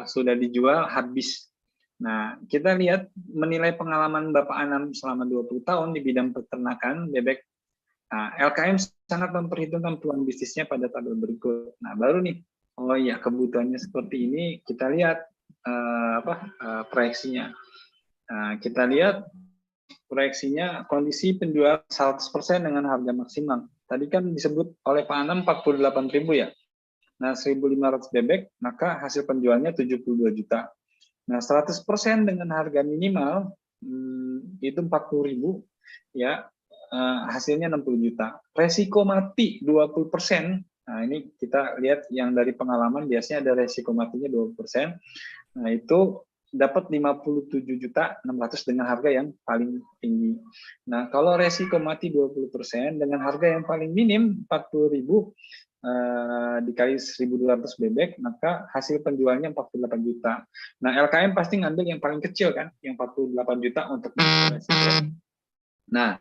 sudah dijual habis. Nah, kita lihat menilai pengalaman Bapak Anam selama 20 tahun di bidang peternakan bebek. Nah, LKM sangat memperhitungkan peluang bisnisnya pada tabel berikut. Nah, baru nih, oh iya kebutuhannya seperti ini, kita lihat proyeksinya. Nah, kita lihat proyeksinya kondisi penjual 100% dengan harga maksimal. Tadi kan disebut oleh Pak Anam 48.000 ya. Nah, 1.500 bebek, maka hasil penjualnya 72 juta. Nah, 100% dengan harga minimal itu 40.000 ya. Hasilnya 60 juta. Resiko mati 20%. Nah, ini kita lihat yang dari pengalaman biasanya ada resiko matinya 20%. Nah, itu dapat 57.600.000 dengan harga yang paling tinggi. Nah, kalau resiko mati 20% dengan harga yang paling minim 40.000 dikali 1.200 bebek, maka hasil penjualnya 48 juta. Nah, LKM pasti ngambil yang paling kecil kan, yang 48 juta untuk resiko. Nah,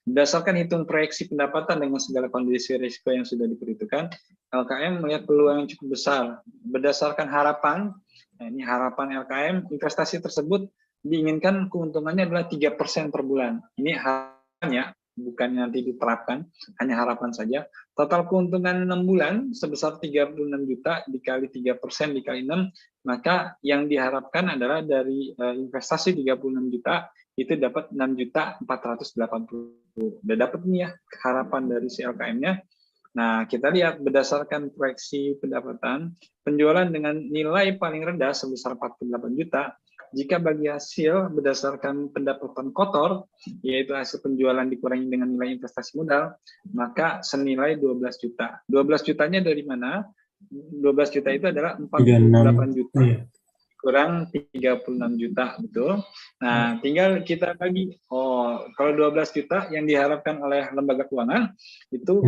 berdasarkan hitung proyeksi pendapatan dengan segala kondisi risiko yang sudah diperhitungkan, LKM melihat peluang yang cukup besar. Berdasarkan harapan, nah ini harapan LKM, investasi tersebut diinginkan keuntungannya adalah 3% per bulan. Ini harapannya, bukan nanti diterapkan, hanya harapan saja. Total keuntungan 6 bulan sebesar 36 juta dikali 3% dikali 6, maka yang diharapkan adalah dari investasi 36 juta, itu dapat 6.480.000. Udah dapat nih ya harapan dari si LKM-nya. Nah, kita lihat berdasarkan proyeksi pendapatan, penjualan dengan nilai paling rendah sebesar 48 juta, jika bagi hasil berdasarkan pendapatan kotor, yaitu hasil penjualan dikurangi dengan nilai investasi modal, maka senilai 12 juta. 12 jutanya dari mana? 12 juta itu adalah 48 juta. Kurang 36 juta, betul. Nah, tinggal kita bagi. Oh, kalau 12 juta yang diharapkan oleh lembaga keuangan itu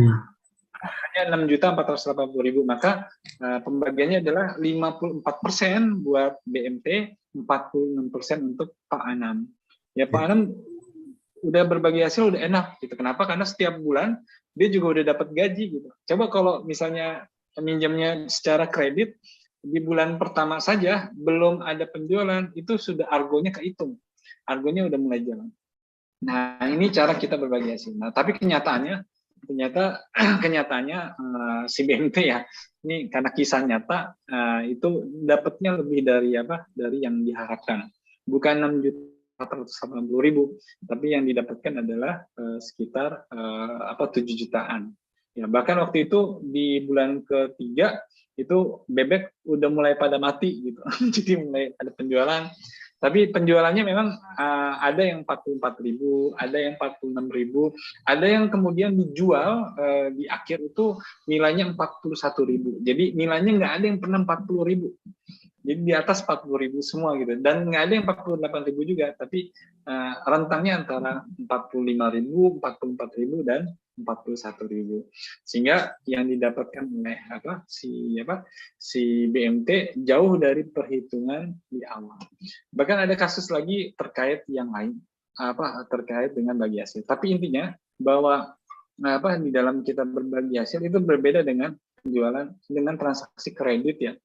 hanya 6.480.000, maka pembagiannya adalah 54% buat BMT, 46% untuk Pak Anam. Ya, Pak Anam udah berbagi hasil udah enak gitu. Kenapa? Karena setiap bulan dia juga udah dapat gaji gitu. Coba kalau misalnya minjamnya secara kredit, di bulan pertama saja belum ada penjualan itu sudah argonya kehitung, argonya udah mulai jalan. Nah, ini cara kita berbagi hasil. Nah, tapi kenyataannya si BMT ya, ini karena kisah nyata itu dapatnya lebih dari yang diharapkan, bukan 6.480.000, tapi yang didapatkan adalah sekitar 7 jutaan. Ya, bahkan waktu itu di bulan ketiga itu bebek udah mulai pada mati gitu. Jadi mulai ada penjualan. Tapi penjualannya memang ada yang 44.000, ada yang 46.000, ada yang kemudian dijual di akhir itu nilainya 41.000. Jadi nilainya nggak ada yang pernah 40.000. Jadi di atas 40.000 semua gitu. Dan nggak ada yang 48.000 juga, tapi rentangnya antara 45.000, 44.000 dan 41.000. Sehingga yang didapatkan oleh si BMT jauh dari perhitungan di awal. Bahkan ada kasus lagi terkait yang lain, terkait dengan bagi hasil. Tapi intinya bahwa di dalam kita berbagi hasil itu berbeda dengan penjualan dengan transaksi kredit ya,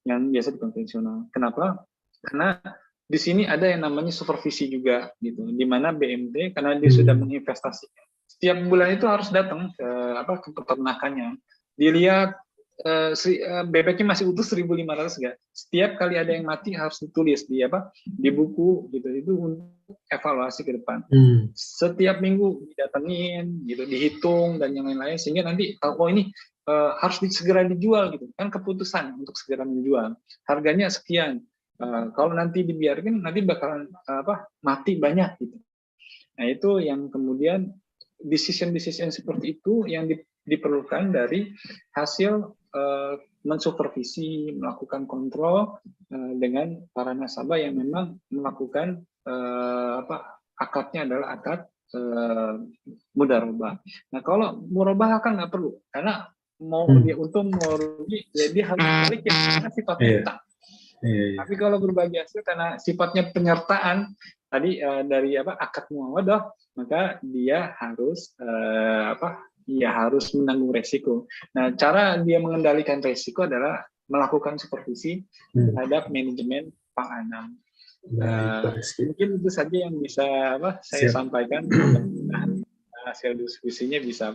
yang biasa di konvensional. Kenapa? Karena di sini ada yang namanya supervisi juga gitu, di mana BMT karena dia sudah menginvestasikan setiap bulan itu harus datang ke peternakannya, dilihat bebeknya masih utuh 1.500 enggak. Setiap kali ada yang mati harus ditulis di di buku gitu. Itu untuk evaluasi ke depan. Setiap minggu didatengin gitu, dihitung dan yang lain-lain sehingga nanti tahu ini harus segera dijual gitu. Kan keputusan untuk segera menjual. Harganya sekian. Kalau nanti dibiarkan nanti bakalan mati banyak gitu. Nah, itu yang kemudian decision seperti itu yang diperlukan dari hasil mensupervisi, melakukan kontrol dengan para nasabah yang memang melakukan akadnya adalah akad mudharabah. Nah, kalau murabahah kan nggak perlu, karena mau dia untung mau rugi, dia harus balikin karena sifatnya utang. Tapi kalau berbagi hasil karena sifatnya penyertaan tadi dari akad muawadah, maka dia harus harus menanggung resiko. Nah, cara dia mengendalikan resiko adalah melakukan supervisi terhadap manajemen panganan. Mungkin itu saja yang bisa saya sampaikan. Hasil diskusinya bisa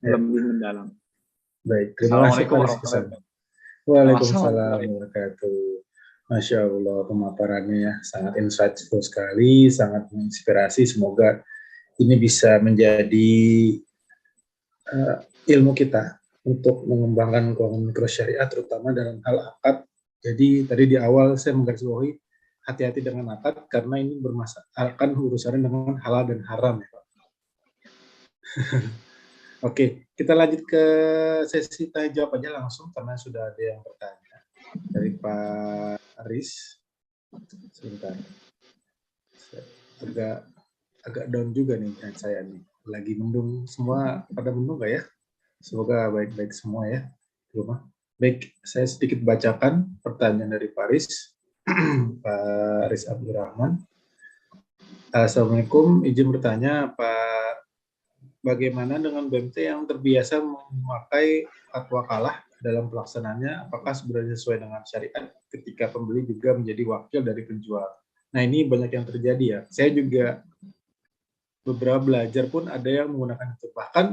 lebih mendalam. Baik, terima kasih Pak. Waalaikumsalam warahmatullahi wabarakatuh. Masya Allah, pemaparannya ya sangat insightful sekali, sangat menginspirasi. Semoga ini bisa menjadi ilmu kita untuk mengembangkan keuangan mikro syariah, terutama dalam hal akad. Jadi tadi di awal saya menggarisbawahi hati-hati dengan akad karena ini bermasalahkan urusannya dengan halal dan haram ya Pak. Oke, kita lanjut ke sesi tanya jawab aja langsung karena sudah ada yang bertanya dari Pak Aris. Sebentar, agak down juga nih saya nih. Lagi mendung, semua pada mendung nggak ya? Semoga baik-baik semua ya di rumah. Baik, saya sedikit bacakan pertanyaan dari Pak Aris. Pak Aris Abdurrahman. Assalamualaikum, izin bertanya Pak, bagaimana dengan BMT yang terbiasa memakai akad wakalah dalam pelaksanaannya, apakah sebenarnya sesuai dengan syariat ketika pembeli juga menjadi wakil dari penjual? Nah, ini banyak yang terjadi ya. Saya juga beberapa belajar pun ada yang menggunakan itu. Bahkan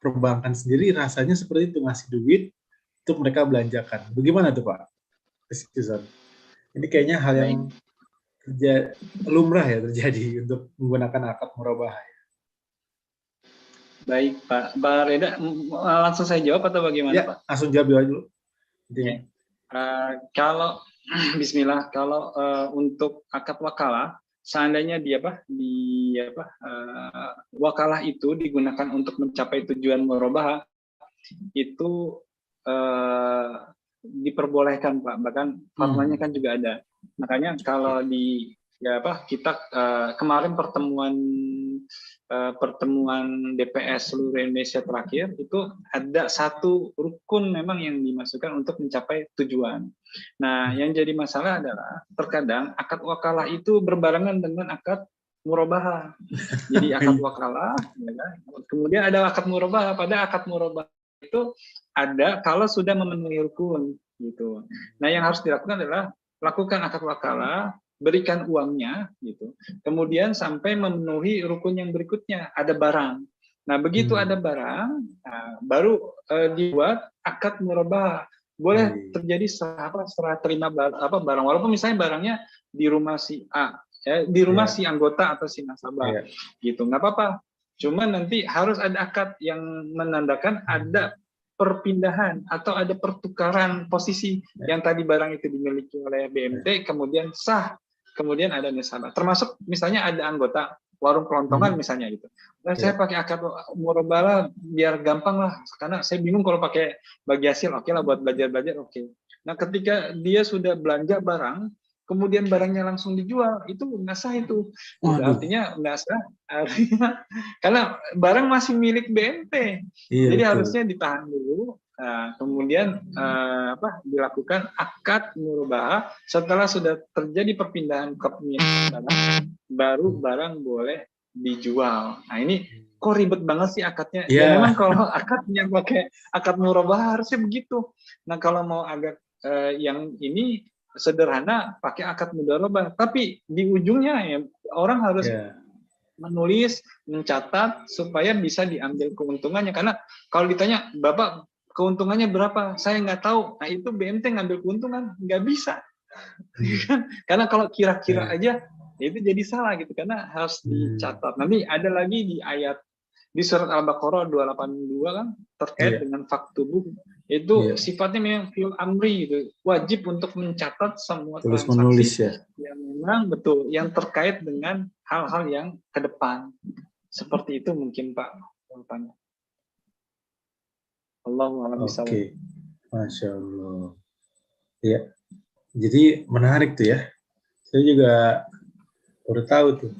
perbankan sendiri rasanya seperti itu, ngasih duit untuk mereka belanjakan. Bagaimana tuh Pak? Ini kayaknya hal yang lumrah ya terjadi untuk menggunakan akad murabahah. Baik Pak Reda, langsung saya jawab atau bagaimana ya, Pak? Langsung jawab dulu. Okay. Kalau Bismillah, kalau untuk akad wakalah, seandainya wakalah itu digunakan untuk mencapai tujuan murabahah, itu diperbolehkan Pak, bahkan fatwanya kan juga ada. Makanya kalau kita kemarin pertemuan DPS seluruh Indonesia terakhir itu ada satu rukun memang yang dimasukkan untuk mencapai tujuan. Nah, yang jadi masalah adalah terkadang akad wakalah itu berbarengan dengan akad murabahah. Jadi akad wakalah, kemudian ada akad murabahah. Pada akad murabahah itu ada kalau sudah memenuhi rukun gitu. Nah, yang harus dilakukan adalah lakukan akad wakalah, berikan uangnya gitu. Kemudian sampai memenuhi rukun yang berikutnya, ada barang. Nah, begitu ada barang, baru dibuat akad murabahah. Boleh terjadi serah terima barang, walaupun misalnya barangnya di rumah si A, ya, di rumah si anggota atau si nasabah, gitu, nggak apa-apa. Cuma nanti harus ada akad yang menandakan ada perpindahan atau ada pertukaran posisi yang tadi barang itu dimiliki oleh BMT, kemudian sah, kemudian ada nasabah. Termasuk misalnya ada anggota warung kelontongan misalnya gitu. Nah, saya pakai akad murabahah biar gampang lah, karena saya bingung kalau pakai bagi hasil. Oke lah buat belajar-belajar, oke. Nah, ketika dia sudah belanja barang, kemudian barangnya langsung dijual, itu nggak sah itu. Artinya nggak sah, karena barang masih milik BMT. Jadi harusnya ditahan dulu, kemudian dilakukan akad murabahah. Setelah sudah terjadi perpindahan kepemilikan barang, baru barang boleh dijual. Nah, ini kok ribet banget sih akadnya? Ya memang kalau akadnya pakai akad murabahah harusnya begitu. Nah, kalau mau agak yang ini sederhana pakai akad mudharabah, tapi di ujungnya ya orang harus menulis, mencatat supaya bisa diambil keuntungannya. Karena kalau ditanya, Bapak keuntungannya berapa? Saya nggak tahu. Nah itu BMT ngambil keuntungan, nggak bisa. Karena kalau kira-kira aja, ya itu jadi salah gitu. Karena harus dicatat. Nanti ada lagi di ayat di surat Al-Baqarah 282 kan terkait dengan faktubuh. Itu sifatnya memang fil amri gitu. Wajib untuk mencatat semua tulis transaksi menulis ya. yang memang betul, yang terkait dengan hal-hal yang ke depan. Seperti itu mungkin Pak jawabannya. Allahu a'lam bishawab. Oke, Masya Allah. Ya, jadi menarik tuh ya. Saya juga baru tahu tuh.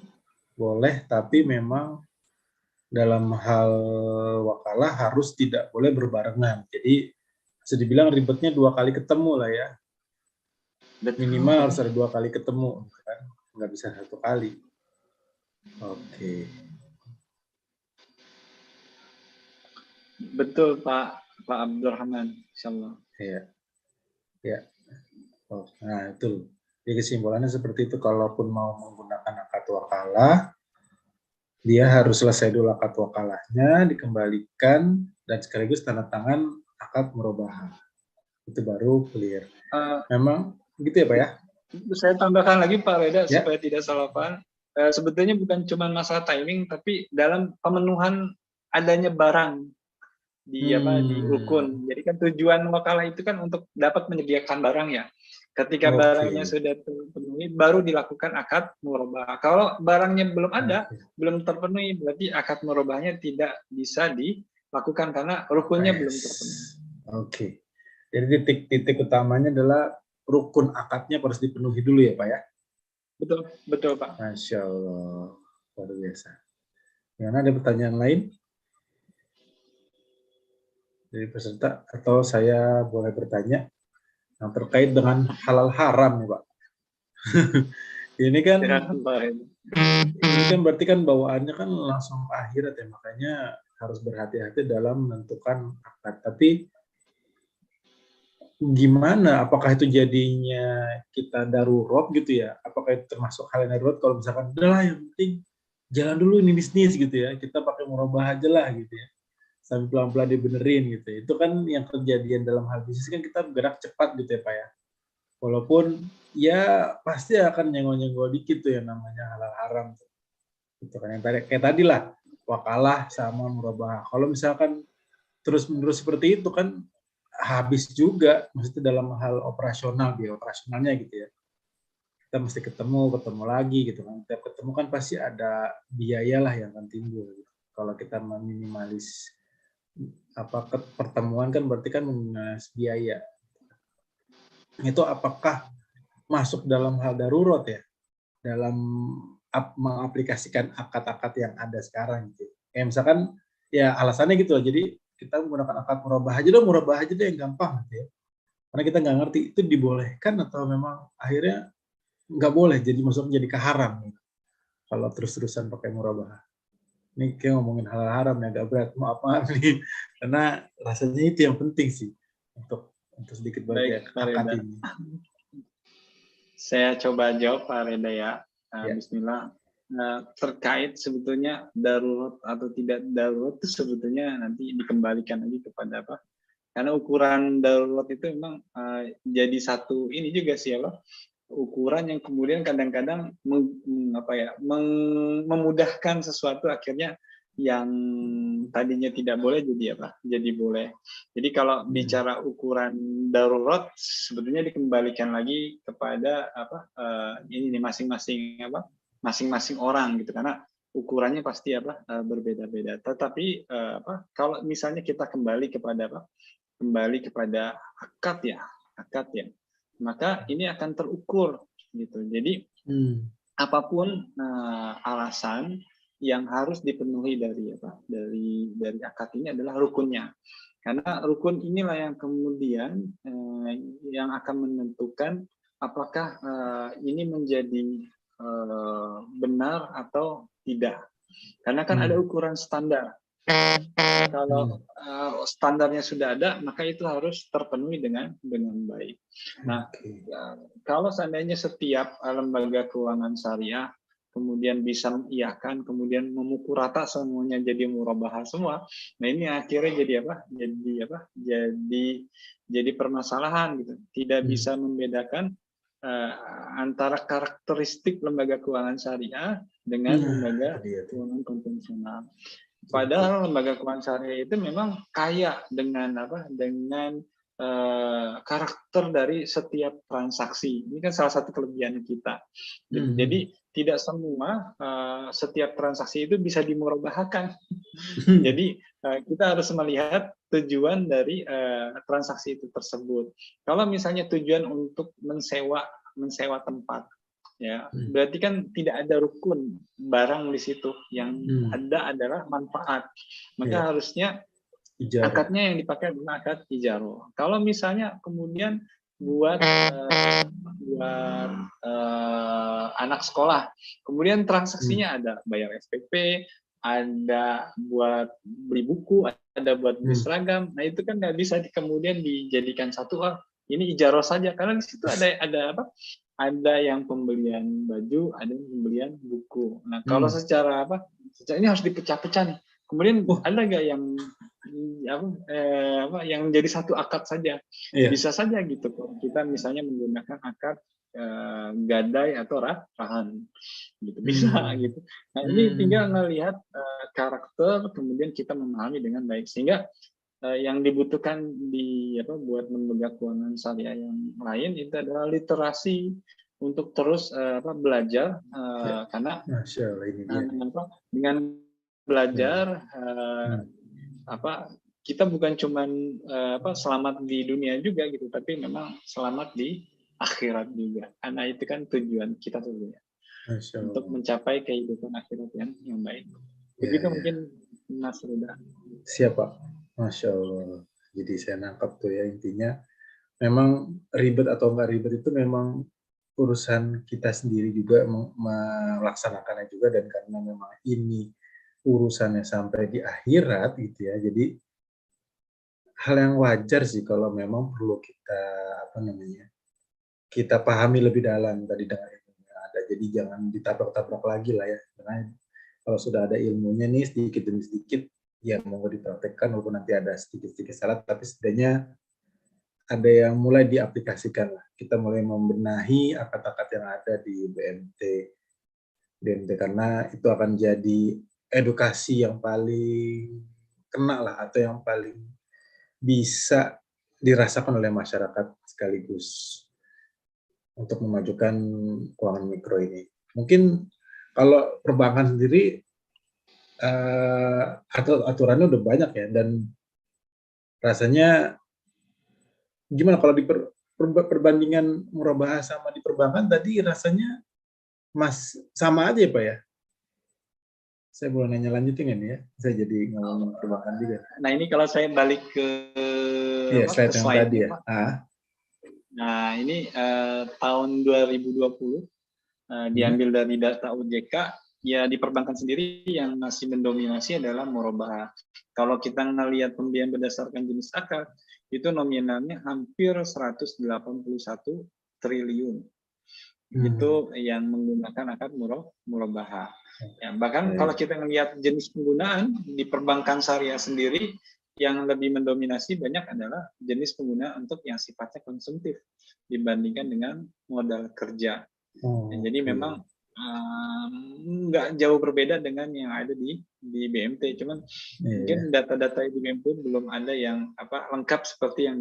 Boleh, tapi memang dalam hal wakalah harus tidak boleh berbarengan. Jadi bisa dibilang ribetnya 2 kali ketemu lah ya. Minimal harus ada 2 kali ketemu, kan? Nggak bisa 1 kali. Oke. Betul Pak Abdurrahman, insyaallah. Iya. Ya. Oh, nah itu. Jadi kesimpulannya seperti itu. Kalaupun mau menggunakan akad wakalah, dia harus selesai dulu akad wakalahnya, dikembalikan, dan sekaligus tanda tangan akad murabahah. Itu baru clear. Memang gitu ya Pak ya? Saya tambahkan lagi Pak Reda supaya tidak salah paham. Sebetulnya bukan cuma masalah timing, tapi dalam pemenuhan adanya barang di rukun. Jadi kan tujuan wakalah itu kan untuk dapat menyediakan barang ya. Ketika barangnya sudah terpenuhi, baru dilakukan akad murabahah. Kalau barangnya belum ada, belum terpenuhi, berarti akad murabahahnya tidak bisa dilakukan karena rukunnya belum terpenuhi. Oke. Jadi titik utamanya adalah rukun akadnya harus dipenuhi dulu ya Pak ya? Betul Pak. Masya Allah, luar biasa. Gimana, ada pertanyaan lain dari peserta atau saya boleh bertanya yang terkait dengan halal haram nih Pak? Ini kan berarti kan bawaannya kan langsung ke akhirat ya, makanya harus berhati-hati dalam menentukan akad. Tapi gimana? Apakah itu jadinya kita darurat gitu ya? Apakah itu termasuk hal yang darurat kalau misalkan udahlah yang penting jalan dulu ini bisnis gitu ya, kita pakai murabahah aja lah gitu ya, sambil pelan-pelan dibenerin gitu. Itu kan yang kejadian dalam hal bisnis kan kita bergerak cepat gitu ya Pak ya. Walaupun ya pasti akan nyenggol-nyenggol dikit tuh yang namanya halal haram. Gitu kan yang tadi kayak tadi lah wakalah sama murabahah. Kalau misalkan terus-menerus seperti itu kan habis juga, maksudnya dalam hal operasional, biaya operasionalnya gitu ya. Kita mesti ketemu lagi gitu kan. Setiap ketemu kan pasti ada biaya lah yang akan timbul. Gitu. Kalau kita meminimalis pertemuan kan berarti kan meminimalis biaya. Itu apakah masuk dalam hal darurat ya? Dalam mengaplikasikan akad-akad yang ada sekarang gitu. Kayak misalkan ya alasannya gitu loh. Jadi kita menggunakan akad murabahah aja deh yang gampang gitu ya. Karena kita nggak ngerti itu dibolehkan atau memang akhirnya nggak boleh, jadi maksudnya jadi keharam gitu. Kalau terus-terusan pakai murabahah. Ini kayak ngomongin hal haram ya, agak berat, maaf nih, karena rasanya itu yang penting sih untuk sedikit banyak akad ini. Saya coba jawab Pak Reda ya. Bismillah. Terkait sebetulnya darurat atau tidak darurat itu sebetulnya nanti dikembalikan lagi kepada apa? Karena ukuran darurat itu memang jadi satu ini juga sih ya, ukuran yang kemudian kadang-kadang memudahkan sesuatu akhirnya yang tadinya tidak boleh jadi apa? Jadi boleh. Jadi kalau bicara ukuran darurat sebetulnya dikembalikan lagi kepada apa? Ini masing-masing apa? Masing-masing orang gitu, karena ukurannya pasti apa? Berbeda-beda. Tetapi kalau misalnya kita kembali kepada apa? Kembali kepada akad ya. Maka ini akan terukur gitu. Jadi apapun alasan yang harus dipenuhi dari apa? Dari akad ini adalah rukunnya. Karena rukun inilah yang kemudian yang akan menentukan apakah ini menjadi benar atau tidak. Karena kan ada ukuran standar. Kalau standarnya sudah ada, maka itu harus terpenuhi dengan baik. Nah, kalau seandainya setiap lembaga keuangan syariah kemudian bisa mengiyakan, kemudian memukul rata semuanya jadi murabahah semua. Nah ini akhirnya jadi permasalahan gitu. Tidak bisa membedakan antara karakteristik lembaga keuangan syariah dengan lembaga keuangan konvensional. Padahal lembaga keuangan syariah itu memang kaya dengan karakter dari setiap transaksi. Ini kan salah satu kelebihan kita. Jadi tidak semua setiap transaksi itu bisa dimurabahkan. Jadi kita harus melihat tujuan dari transaksi itu tersebut. Kalau misalnya tujuan untuk mensewa tempat, ya berarti kan tidak ada rukun barang di situ. Yang ada adalah manfaat. Maka harusnya akadnya yang dipakai adalah akad ijaroh. Kalau misalnya kemudian buat anak sekolah, kemudian transaksinya ada bayar SPP, ada buat beli buku, ada buat beli seragam. Nah itu kan nggak bisa kemudian dijadikan satu, ini ijaroh saja, karena di situ ada yang pembelian baju, ada yang pembelian buku. Nah kalau secara ini harus dipecah-pecah nih. Kemudian ada nggak yang jadi satu akad saja? Bisa saja gitu. Kita misalnya menggunakan akad gadai atau rahan, gitu bisa gitu. Nah ini tinggal melihat karakter, kemudian kita memahami dengan baik, sehingga yang dibutuhkan buat lembaga keuangan syariah yang lain itu adalah literasi untuk terus belajar, karena dengan belajar kita bukan cuman selamat di dunia juga gitu, tapi memang selamat di akhirat juga, karena itu kan tujuan kita sebenarnya untuk mencapai kehidupan akhirat yang baik. Begitu mungkin Mas Ruda. Siapa? Masya Allah. Jadi saya nangkap tuh ya, intinya memang ribet atau enggak ribet itu memang urusan kita sendiri juga melaksanakannya juga, dan karena memang ini urusannya sampai di akhirat gitu ya, jadi hal yang wajar sih kalau memang perlu kita pahami lebih dalam tadi dengan ilmu yang ada. Jadi jangan ditabrak-tabrak lagi lah ya, karena kalau sudah ada ilmunya nih sedikit demi sedikit ya mau dipraktekkan, walaupun nanti ada sedikit-sedikit salah, tapi setidaknya ada yang mulai diaplikasikan lah. Kita mulai membenahi akad-akad yang ada di BMT, karena itu akan jadi edukasi yang paling kena lah, atau yang paling bisa dirasakan oleh masyarakat sekaligus untuk memajukan keuangan mikro ini. Mungkin kalau perbankan sendiri aturannya udah banyak ya, dan rasanya gimana kalau di perbandingan murabahah sama di perbankan tadi, rasanya sama aja ya Pak ya? Saya boleh nanya lanjutin nggak nih ya? Saya jadi ngomong perbankan juga. Nah ini kalau saya balik ke slide yang tadi ya. Nah ini tahun 2020 diambil dari data OJK, ya di perbankan sendiri yang masih mendominasi adalah murabahah. Kalau kita ngelihat pembiayaan berdasarkan jenis akad, itu nominalnya hampir 181 triliun. Itu yang menggunakan akad murabahah. Ya, bahkan kalau kita melihat jenis penggunaan di perbankan syariah sendiri, yang lebih mendominasi banyak adalah jenis penggunaan untuk yang sifatnya konsumtif dibandingkan dengan modal kerja. Jadi memang nggak jauh berbeda dengan yang ada di BMT, cuman mungkin data-data di BMT belum ada yang lengkap seperti yang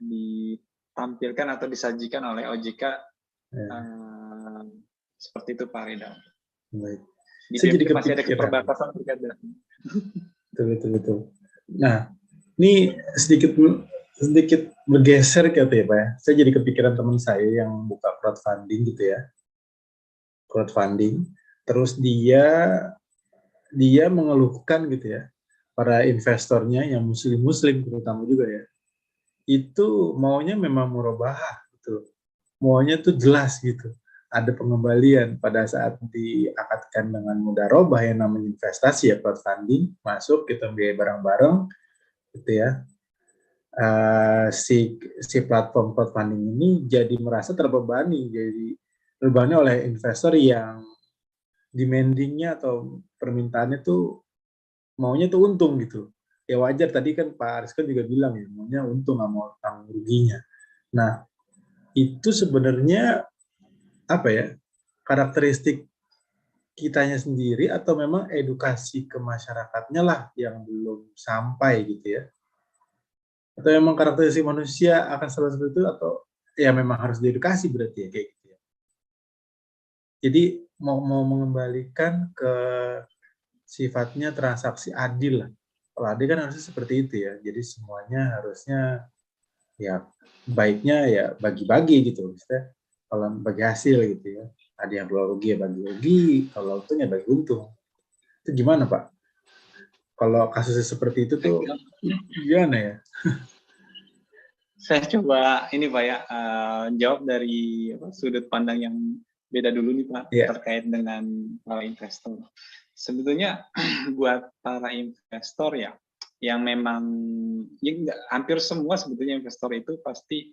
ditampilkan atau disajikan oleh OJK. Seperti itu Pak Rida. Di BMT masih ada keterbatasan terkait data. Betul. Nah, ini sedikit bergeser gitu ya Pak ya. Saya jadi kepikiran teman saya yang buka crowdfunding gitu ya. Terus dia mengeluhkan gitu ya, para investornya yang muslim terutama juga ya, itu maunya memang murabahah gitu, maunya tuh jelas gitu, ada pengembalian pada saat diakadkan dengan mudharabah yang namanya investasi ya, crowdfunding, masuk kita biaya bareng-bareng gitu ya. Si platform crowdfunding ini jadi merasa terbebani oleh investor yang demandingnya atau permintaannya tuh maunya tuh untung gitu. Ya wajar, tadi kan Pak Aris kan juga bilang ya, maunya untung, nggak mau tanggung ruginya. Nah, itu sebenarnya apa ya, karakteristik kitanya sendiri atau memang edukasi ke masyarakatnya lah yang belum sampai gitu ya? Atau memang karakteristik manusia akan selalu seperti itu, atau ya memang harus diedukasi berarti ya kayak gitu ya? Jadi mau mengembalikan ke sifatnya transaksi adil lah. Kalau adil kan harusnya seperti itu ya. Jadi semuanya harusnya ya baiknya ya bagi-bagi gitu. Maksudnya kalau bagi hasil gitu ya. Ada yang keluar rugi ya bagi rugi, kalau untung ya bagi untung. Itu gimana Pak? Kalau kasusnya seperti itu tuh gimana ya? Saya coba ini Pak ya, jawab dari sudut pandang yang beda dulu nih Pak, Ya. terkait dengan para investor. Sebetulnya buat para investor ya, yang memang ya, hampir semua sebetulnya investor itu pasti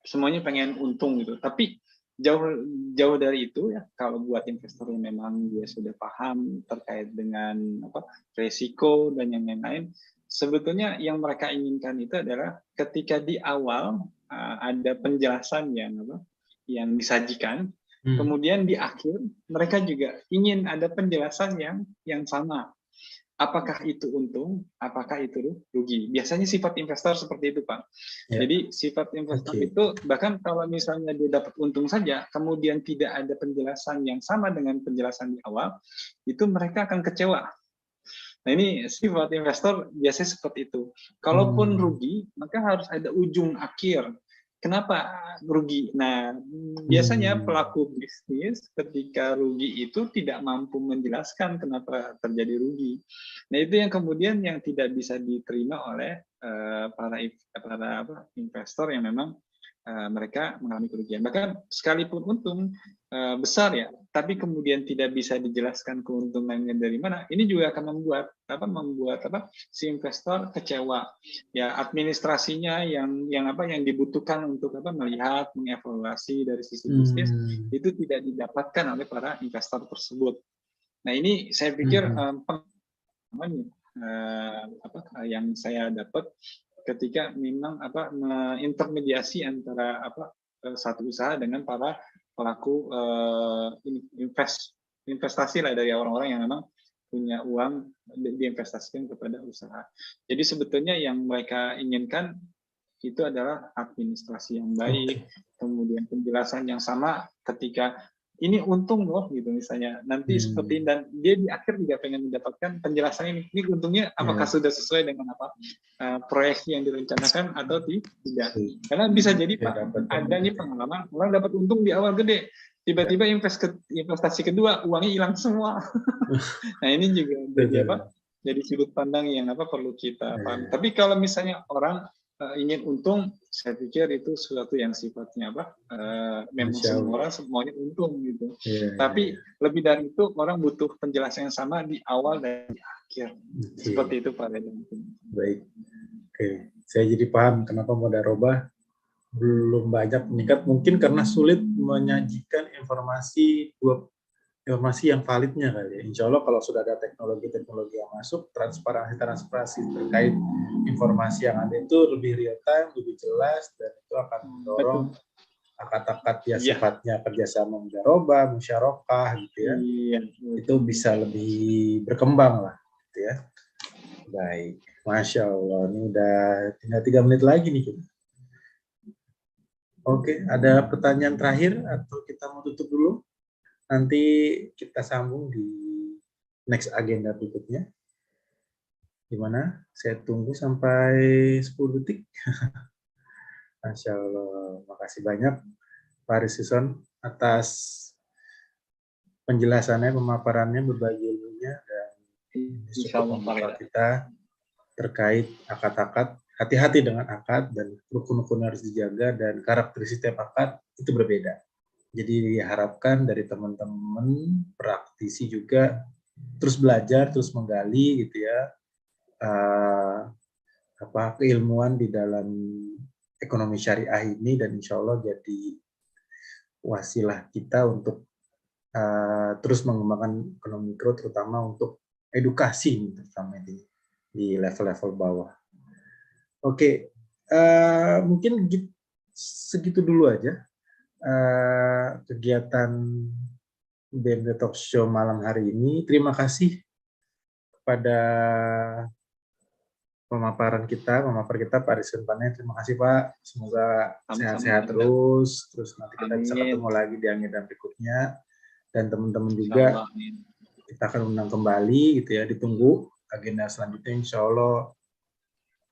semuanya pengen untung gitu. Tapi jauh dari itu ya, kalau buat investor yang memang dia sudah paham terkait dengan resiko dan yang lain-lain, sebetulnya yang mereka inginkan itu adalah ketika di awal ada penjelasan yang disajikan, kemudian di akhir mereka juga ingin ada penjelasan yang sama. Apakah itu untung, apakah itu rugi? Biasanya sifat investor seperti itu, Pak. Ya. Jadi sifat investor itu bahkan kalau misalnya dia dapat untung saja, kemudian tidak ada penjelasan yang sama dengan penjelasan di awal, itu mereka akan kecewa. Nah ini sifat investor biasanya seperti itu. Kalaupun rugi, maka harus ada ujung akhir. Kenapa rugi? Nah, biasanya pelaku bisnis ketika rugi itu tidak mampu menjelaskan kenapa terjadi rugi. Nah, itu yang kemudian yang tidak bisa diterima oleh para investor yang memang mereka mengalami kerugian. Bahkan sekalipun untung besar ya, tapi kemudian tidak bisa dijelaskan keuntungannya dari mana, ini juga akan membuat si investor kecewa. Ya, administrasinya yang dibutuhkan untuk melihat, mengevaluasi dari sisi bisnis itu tidak didapatkan oleh para investor tersebut. Nah, ini saya pikir yang saya dapat ketika memang mengintermediasi antara satu usaha dengan para pelaku investasi lah, dari orang-orang yang memang punya uang diinvestasikan kepada usaha. Jadi sebetulnya yang mereka inginkan itu adalah administrasi yang baik, kemudian penjelasan yang sama ketika ini untung loh gitu misalnya, nanti seperti, dan dia di akhir juga pengen mendapatkan penjelasan ini untungnya apakah sudah sesuai dengan proyeksi yang direncanakan atau tidak. Karena bisa jadi Pak, ada nih pengalaman orang dapat untung di awal gede, tiba-tiba investasi kedua uangnya hilang semua. Nah ini juga jadi sudut pandang yang perlu kita pahami. Tapi kalau misalnya orang ingin untung, saya pikir itu sesuatu yang sifatnya memang semua orang semuanya untung gitu. Tapi lebih dari itu orang butuh penjelasan yang sama di awal dan di akhir. Seperti itu Pak Redon. Baik. Oke, saya jadi paham kenapa Mudarobah belum banyak meningkat, mungkin karena sulit menyajikan informasi yang validnya kali ya. Insya Allah kalau sudah ada teknologi yang masuk, transparansi terkait informasi yang ada itu lebih real time, lebih jelas, dan itu akan mendorong akad-akad ya sifatnya kerjasama mudarobah, musyarakah gitu ya. Itu bisa lebih berkembang lah gitu ya. Baik, Masya Allah, ini udah tinggal 3 menit lagi nih kita. Oke, ada pertanyaan terakhir atau kita mau tutup dulu? Nanti kita sambung di next agenda berikutnya. Gimana? Saya tunggu sampai 10 detik. Masya Allah. Makasih banyak Pak Aris Suson atas penjelasannya, pemaparannya, berbagi ilmunya, dan cukup membuka kita terkait akad-akad. Hati-hati dengan akad, dan rukun-rukun harus dijaga, dan karakteristik setiap akad itu berbeda. Jadi diharapkan dari teman-teman praktisi juga terus belajar, terus menggali gitu ya, keilmuan di dalam ekonomi syariah ini, dan insya Allah jadi wasilah kita untuk terus mengembangkan ekonomi mikro, terutama untuk edukasi, terutama di level-level bawah. Oke, mungkin segitu dulu aja kegiatan BMT Talk Show malam hari ini. Terima kasih kepada pemapar kita Pak Rizwan Pane. Terima kasih Pak, semoga sehat-sehat terus nanti kita bisa ketemu lagi di agenda berikutnya, dan teman-teman juga kita akan undang kembali gitu ya, ditunggu agenda selanjutnya, insya Allah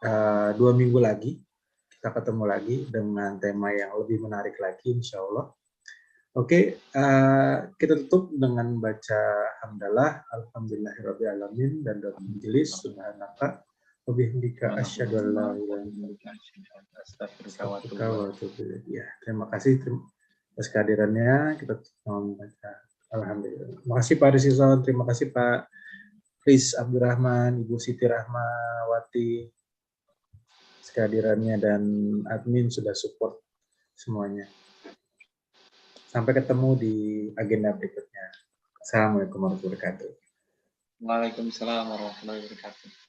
2 minggu lagi kita ketemu lagi dengan tema yang lebih menarik lagi, insya Allah. Oke, kita tutup dengan baca hamdalah, alhamdulillahirrabbilalamin, dan doa majelis, subhanaka wabihamdika asyhadu an la ilaha illa anta. Ya, terima kasih atas kehadirannya. Kita membaca alhamdulillah. Terima kasih Pak Rizwan, terima kasih Pak Riz Abdurrahman, Ibu Siti Rahmawati kehadirannya, dan admin sudah support semuanya. Sampai ketemu di agenda berikutnya. Assalamualaikum warahmatullahi wabarakatuh. Waalaikumsalam warahmatullahi wabarakatuh.